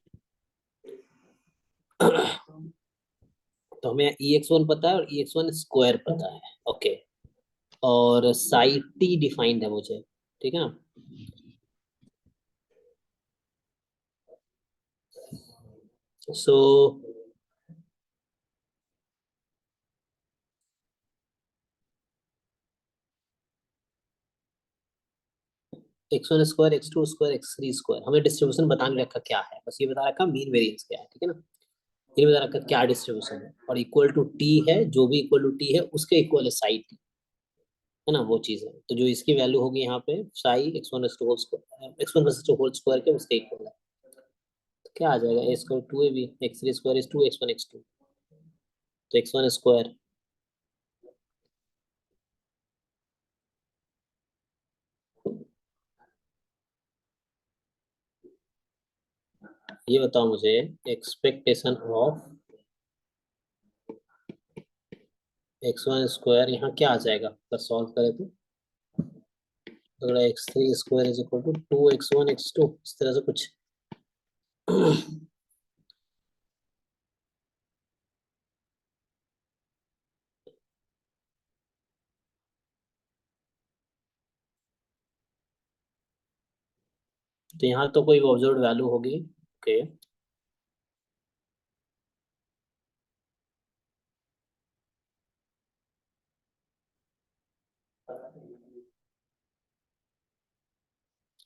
तो हमें ex1 पता है और ex1 स्क्वायर पता है, ओके। और साई t डिफाइंड है मुझे, ठीक है ना। सो x1 square x2 square x3 square, हमें डिस्ट्रीब्यूशन बता नहीं रखा क्या है, बस ये बता रखा मीन वेरिएंस क्या है, ठीक है ना। ये बता रखा क्या डिस्ट्रीब्यूशन है, और इक्वल टू t है, जो भी इक्वल टू t है उसके इक्वल है साई t, है ना, वो चीज है। तो जो इसकी वैल्यू होगी यहाँ पे psi x1 whole square x1 plus x2 whole square के उसके इक्वल है। तो क्या आ जाएगा, a square 2ab x3 square is 2x1 x2, तो x1 स्क्वायर ये बताओ मुझे, एक्सपेक्टेशन ऑफ x1 स्क्वायर यहाँ क्या आ जाएगा अगर सॉल्व करें तो? अगर x3 square is equal to 2x1 x2, इस तरह से कुछ। तो यहाँ तो कोई ऑब्जर्व वैल्यू होगी। ओके,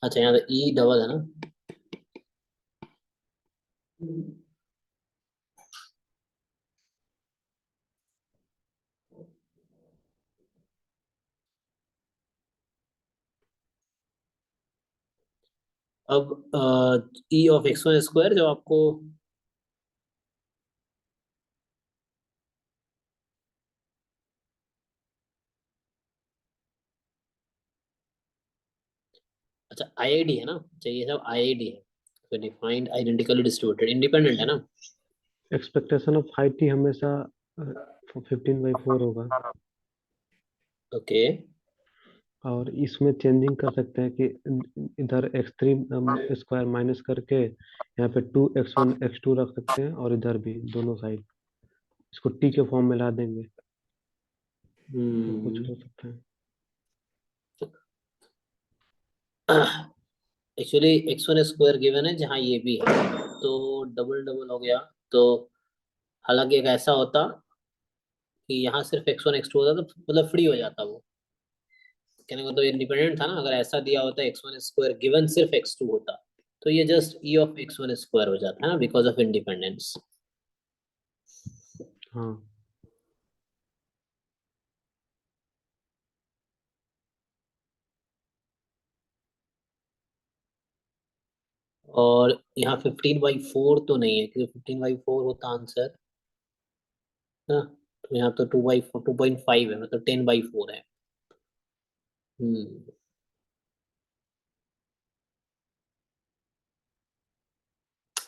अच्छा यहाँ तो ई डबल है ना। अब ई ऑफ x1 स्क्वायर जो आपको, अच्छा आईआईडी है ना, चाहिए सब आईआईडी है। तो डिफाइंड आइडेंटिकली डिस्ट्रीब्यूटेड इंडिपेंडेंट है ना।
एक्सपेक्टेशन ऑफ हाई टी हमेशा 15/4 होगा।
ओके,
और इसमें चेंजिंग कर सकते हैं कि इधर x3 स्क्वायर माइनस करके यहाँ पे 2x1 x2 रख सकते हैं, और इधर भी दोनों साइड इसको टी के फॉर्म में ला देंगे, तो कुछ हो सकता है।
एक्चुअली x1 स्क्वायर गिवन है जहाँ ये भी है, तो डबल डबल हो गया। तो हालांकि एक ऐसा होता कि यहाँ सिर्फ x1 x2 होता तो मतलब फ्री हो जाता वो, कहने को तो इंडिपेंडेंट था ना। अगर ऐसा दिया होता x1 स्क्वायर गिवन सिर्फ x2 होता, तो ये just E of x1 square हो जाता है ना, बिकॉज ऑफ इंडिपेंडेंस।
हाँ,
और यहाँ 15/4 तो नहीं है, क्योंकि 15/4 होता आंसर ना। तो यहाँ तो 2/4 2.5 है, मतलब 10/4 है। हम्म,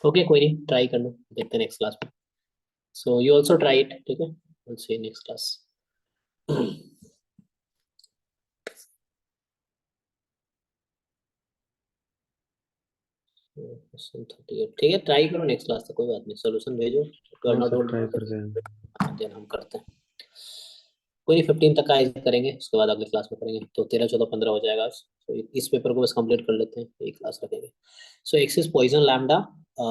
ओके कोई नहीं, ट्राई कर लो, देखते हैं नेक्स्ट क्लास में। So you also try it, ठीक है, विल सी नेक्स्ट क्लास। ठीक है, ट्राई करो नेक्स्ट क्लास तक, कोई बात नहीं, सोल्यूशन भेजो।
हाँ सर, ट्राई करके
देन हम करते हैं। कोई नहीं, 15 तक का ऐसे करेंगे, उसके बाद अगले क्लास में करेंगे, तो 13 14 15 हो जाएगा आज। तो इस पेपर को बस कंप्लीट कर लेते हैं, एक क्लास रखेंगे। So X is Poisson lambda,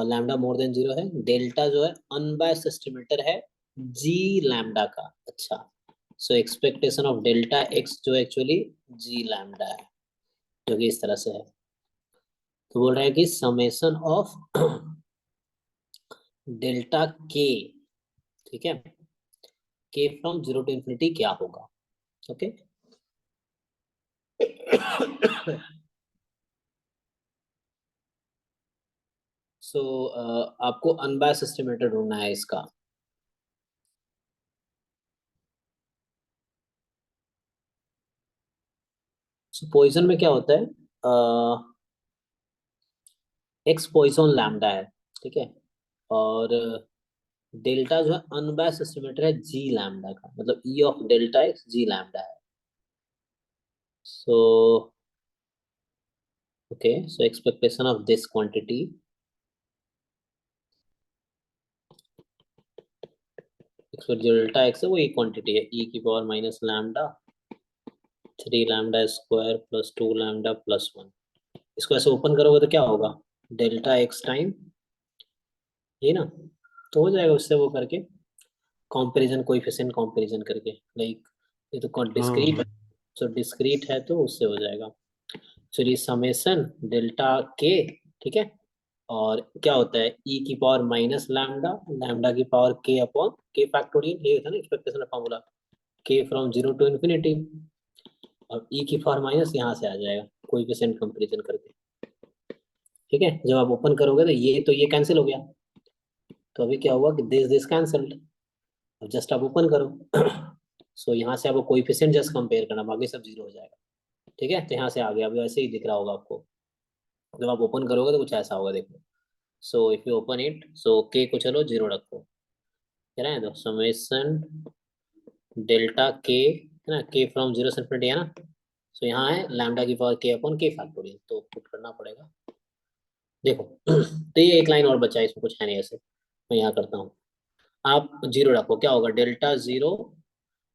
lambda more than 0 है। डेल्टा जो है अनबायस्ड एस्टिमेटर है जी लैम्डा का। अच्छा, सो एक्सपेक्टेशन ऑफ डेल्टा एक्स जो एक्चुअली जी लैम्डा है, जो कि इस तरह से है। तो बोल रहा है कि समेशन ऑफ डेल्टा के, ठीक है, के फ्रॉम 0 टू इंफिनिटी क्या होगा। ओके, सो आपको अनबायस्ड एस्टिमेटर ढूंढना है इसका। सो पॉइजन में क्या होता है, एक्स पॉइजन लैम्डा है, ठीक है, और डेल्टा जो है अनबायस्ड एस्टिमेटर है जी लैम्डा का, मतलब E of delta X G lambda है। So okay, so expectation of this quantity, delta X है वो, ये क्वांटिटी है ई की power minus lambda 3 lambda square plus 2 lambda plus 1। इसको ऐसे ओपन करोगे तो क्या होगा, डेल्टा एक्स टाइम ये ना, तो हो जाएगा उससे वो करके कंपैरिजन कोएफिशिएंट कंपैरिजन करके, लाइक ये तो
हाँ
डिस्क्रीट है,
हाँ,
सो डिस्क्रीट है तो उससे हो जाएगा। चलिए समेशन डेल्टा के, ठीक है, और क्या होता है ई की पावर माइनस लैम्डा, लैम्डा की पावर के अपॉन के फैक्टोरियल, ये था ना एक्सपेक्टेशन फॉर्मूला, के फ्रॉम 0 टू इन्फिनिटी, और ई की पावर माइनस यहाँ से आ जाएगा कोएफिशिएंट कंपैरिजन करके। ठीक है, जब आप ओपन करोगे तो ये कैंसिल हो गया, तो अभी क्या हुआ कि दिस कैंसल्ड। अब जस्ट आप ओपन करो। सो यहाँ से आपको कोएफिशिएंट जस्ट कंपेयर करना, बाकी सब 0 हो जाएगा। ठीक है, तो यहाँ से आ गया, अभी ऐसे ही दिख रहा होगा आपको। जब आप ओपन करोगे तो कुछ ऐसा होगा, देखो। So if you open it, so के को चलो 0 रखो, कह रहे हैं तो समेशन डेल्टा के है ना, के फ्रॉम 0 से इन्फिनिटी है ना, सो यहाँ है लैम्डा की पावर के अपॉन के फैक्टोरियल, तो पुट करना पड़ेगा। देखो तो ये एक लाइन और बचा है, इसमें कुछ है नहीं ऐसे, मैं यहाँ करता हूँ। आप 0 रखो, क्या होगा, डेल्टा 0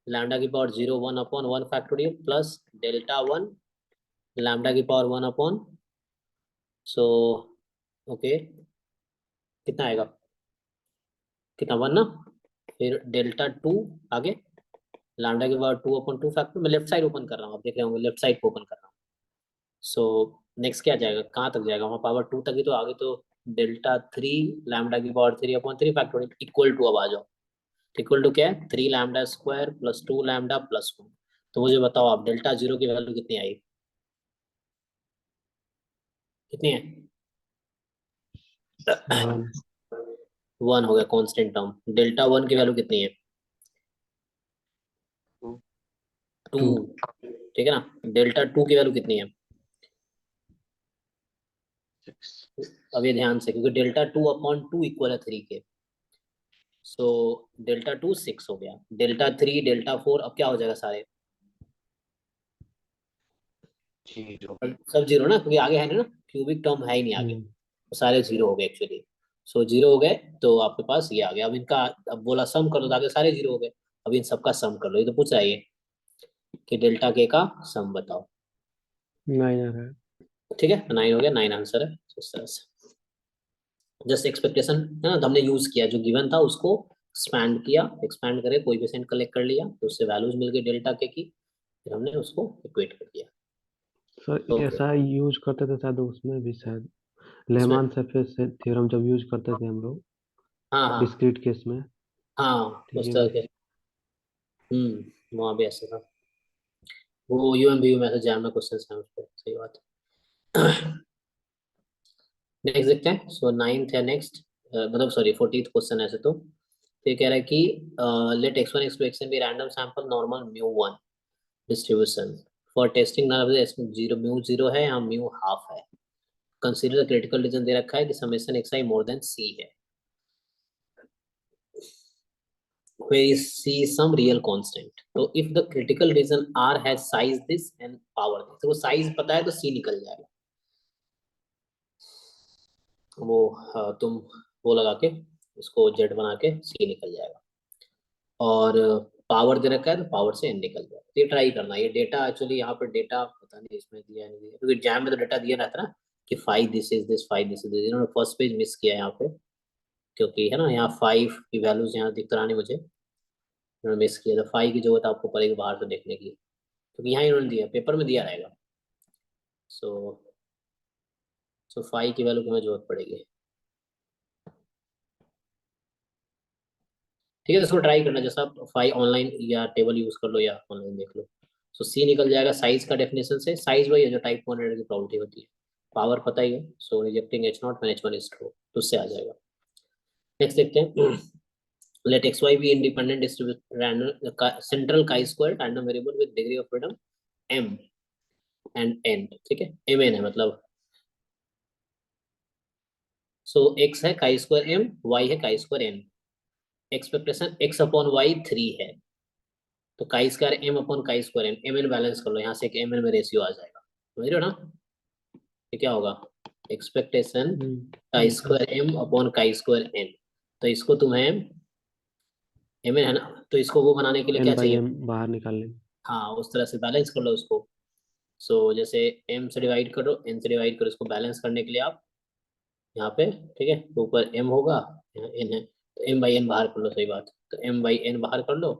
लैम्डा की power 0 1 upon 1 factorial plus delta 1 lambda की पावर 1 अपॉन, सो ओके कितना आएगा, कितना 1 ना, फिर डेल्टा 2 आगे लैम्डा की पावर 2 अपॉन 2 फैक्टर, मैं लेफ्ट साइड ओपन कर रहा हूँ, आप देख रहे होंगे लेफ्ट साइड को ओपन कर रहा हूँ। सो नेक्स्ट क्या जाएगा, कहाँ तक जाएगा, वहाँ पावर 2 तक ही, तो आगे तो डेल्टा 3 लैम्डा की power 3 upon 3 factorial equal to, अब आ जाओ, इक्वल टू क्या है, 3 lambda square plus 2 lambda plus 1। तो मुझे बताओ आप डेल्टा 0 की वैल्यू कितनी आई, कितनी है,
1
1 हो गया कांस्टेंट टर्म। डेल्टा 1 की वैल्यू कितनी है, 2,
2
ठीक है ना। डेल्टा 2 की वैल्यू कितनी है,
6
अब ये ध्यान से, क्योंकि डेल्टा 2 अपॉन 2 इक्वल है 3 के, सो डेल्टा 2 6 हो गया, डेल्टा 3 डेल्टा 4 अब क्या हो जाएगा सारे,
0
सब 0 ना, क्योंकि आगे है ना, क्यूबिक टर्म है ही नहीं आगे, तो सारे 0 हो गए एक्चुअली। सो 0 हो गए, तो आपके पास ये आ गया। अब इनका, अब बोला सम कर दो, तो आगे सारे 0 हो गए। अब इन सबका सम कर लो, ये तो पूछ रहा है ये कि डेल्टा के का सम बताओ,
9 आ रहा है।
ठीक है 9 हो गया, 9 आंसर है। तो इस तरह से जस्ट एक्सपेक्टेशन है ना, तो हमने यूज किया जो गिवन था उसको एक्सपैंड किया, एक्सपैंड करे कोएफिशिएंट कलेक्ट कर लिया, तो उससे वैल्यूज मिल गई डेल्टा के की, फिर हमने उसको इक्वेट कर दिया।
सर
ओके,
ऐसा यूज करते थे शायद उसमें भी, शायद
इसमें
लेहमान सरफेस थ्योरम जब यूज करते थे हम लोग
हाँ हाँ
डिस्क्रीट केस में।
हाँ
ठीक
उस
है
तरह
बस।
के, वहाँ भी ऐसा था, वो यूएमबीयू में से जैम में क्वेश्चन है उस पर, सही बात है। नेक्स्ट देखते हैं, सो नाइन्थ या नेक्स्ट, मतलब सॉरी 14th क्वेश्चन ऐसे तो ये कह रहा है कि late x1 x2 xn be random sample normal mu1 distribution for testing none of the zero mu zero है, यहाँ म्यू हाफ है, कंसीडर द क्रिटिकल रीजन दे रखा है कि summation xi more than c है, where is c some real constant, तो if the critical region r has size this and power this, तो वो size पता है तो c निकल जाएगा, वो तुम वो लगा के इसको z बना के c निकल जाएगा, और पावर दे रखा है तो पावर से n निकल जाएगा। तो ये ट्राई करना, ये डेटा एक्चुअली यहाँ पे डेटा पता नहीं इसमें दिया नहीं दिया, क्योंकि जैम में तो डेटा दिया रहता ना कि 5 this is this 5 this is this, इन्होंने फर्स्ट पेज मिस किया है यहाँ पे, क्योंकि है ना यहाँ 5 की वैल्यूज यहाँ दिख रहा नहीं मुझे, इन्होंने मिस किया, तो 5 की जरूरत आपको पड़ेगी बाहर से देखने की, क्योंकि यहाँ इन्होंने दिया, पेपर में दिया रहेगा। सो सो 5 की वैल्यू की हमें जरूरत पड़ेगी, ठीक है। तो इसको ट्राई करना, जैसा आप 5 ऑनलाइन या टेबल यूज कर लो या ऑनलाइन देख लो। सो सी निकल जाएगा साइज का डेफिनेशन से, साइज वही है जो टाइप 1 की प्रॉपर्टी होती है, पावर पता ही है, so rejecting H not when h1 is true, तो उससे आ जाएगा। नेक्स्ट देखते हैं, let x Y be independent distribute random central chi square random variable with degree of freedom m and n, ठीक है mn है मतलब, सो x है काई स्क्वायर m, y है chi square n, expectation x upon y 3 है, तो chi square m upon chi square n, mn balance कर लो, यहाँ से एक mn में रेशियो आ जाएगा, समझ रहे हो ना, ये क्या होगा, expectation chi square m upon chi square n, तो इसको तुम्हें mn है ना, तो इसको वो बनाने के लिए क्या
n बाई
चाहिए,
m बाहर निकाल लेंगे।
हाँ उस तरह से बैलेंस कर लो उसको। सो जैसे m से डिवाइड करो, n से डिवाइड करो, इसको बैलेंस करने के लिए आप यहाँ पे, ठीक है, तो ऊपर m होगा, यहाँ n है, तो m बाई n बाहर कर लो, सही बात, तो m बाई n बाहर कर लो,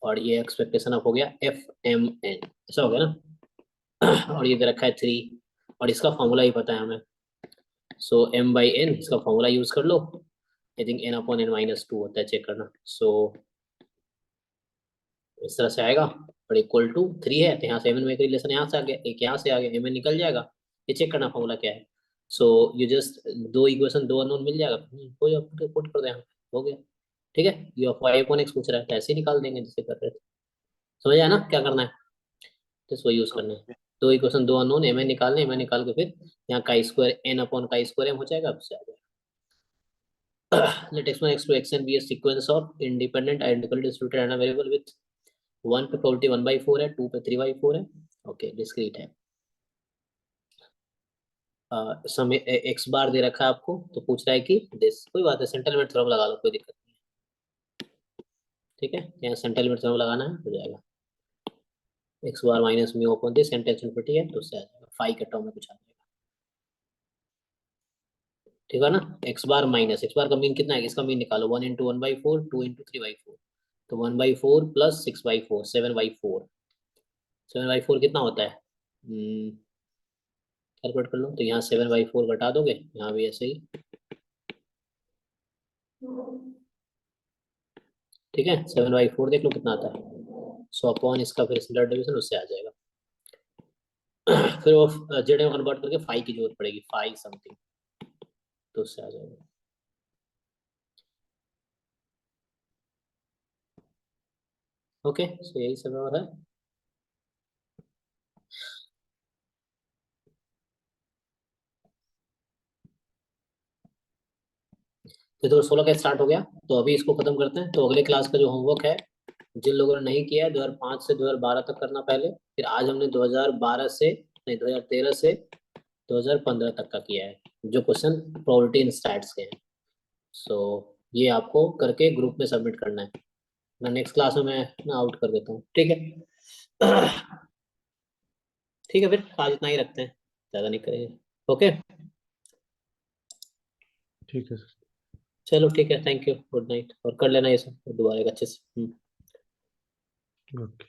और ये एक्सपेक्टेशन अब हो गया एफ एम एन, ऐसा हो गया ना। और ये दे रखा है 3, और इसका फॉर्मूला ही पता है हमें, सो m बाई n इसका फॉर्मूला यूज कर लो, I think n upon n minus 2 होता है, चेक करना। सो इस तरह से आएगा, और इक्वल टू 3 है, तो यहाँ से mn में एक रिलेशन यहाँ से आ गया, एक यहाँ से आ गया, mn निकल जाएगा, ये चेक करना फॉर्मूला क्या है। सो यू जस्ट दो इक्वेशन दो अननोन मिल जाएगा, हो जाए पुट कर दे यहाँ पे, हो गया, ठीक है। U of y upon x पूछ रहा है, तो ऐसे ही निकाल देंगे जैसे कर रहे थे, समझ आया ना क्या करना है, तो इसको यूज करना है। दो इक्वेशन दो अननोन, एम एन निकालने, एम एन निकाल के फिर यहाँ का स्क्वायर एन अपॉन का स्क्वायर एम हो जाएगा, उससे आ जाएगा। let x1 x2 xn be a sequence of independent identical distributed random variable with 1 पे probability 1/4 है, 2 पे 3/4 है, ओके डिस्क्रीट है। समय एक्स बार दे रखा है आपको, तो पूछ रहा है कि दिस, कोई बात है सेंटरमेंट थ्योरम लगा लो, कोई दिक्कत नहीं है, ठीक है, यहाँ सेंटरमेंट थ्योरम लगाना है, हो जाएगा x bar minus mu upon this, tension फिटी है तो उससे आ जाएगा, फाई के टर्म में कुछ आ जाएगा, ठीक है ना। एक्स बार माइनस, एक्स बार का मीन कितना है, इसका मीन निकालो, 1 × 1/4, 2 × 3/4, तो 1/4 प्लस 6/4 7/4, 7/4 कितना होता है, कैलकुलेट कर लो, तो यहाँ 7/4 घटा दोगे, यहाँ भी ऐसे ही, ठीक है, 7/4 देख लो कितना आता है, 100 अपॉन इसका फिर स्टैंडर्ड डिवीजन, उससे आ जाएगा। फिर वो जेड में कन्वर्ट करके फाई की जरूरत पड़ेगी, फाई समथिंग, तो उससे आ जाएगा। ओके, सो यही सब और है। तो 2016 का स्टार्ट हो गया, तो अभी इसको खत्म करते हैं, तो अगले क्लास का जो होमवर्क है, जिन लोगों ने नहीं किया है 2005 से 2012 तक करना पहले, फिर आज हमने 2012 से नहीं 2013 से 2015 तक का किया है, जो क्वेश्चन प्रोबेबिलिटी इन स्टैट्स के हैं। सो ये आपको करके ग्रुप में सबमिट करना है, मैं नेक्स्ट क्लास में मैं ना आउट कर देता हूँ, ठीक है। ठीक है, फिर आज इतना ही रखते हैं, ज़्यादा नहीं करेंगे, ओके
ठीक है सर।
चलो ठीक है, थैंक यू, गुड नाइट, और कर लेना ये सब दोबारा एक अच्छे से।
ओके।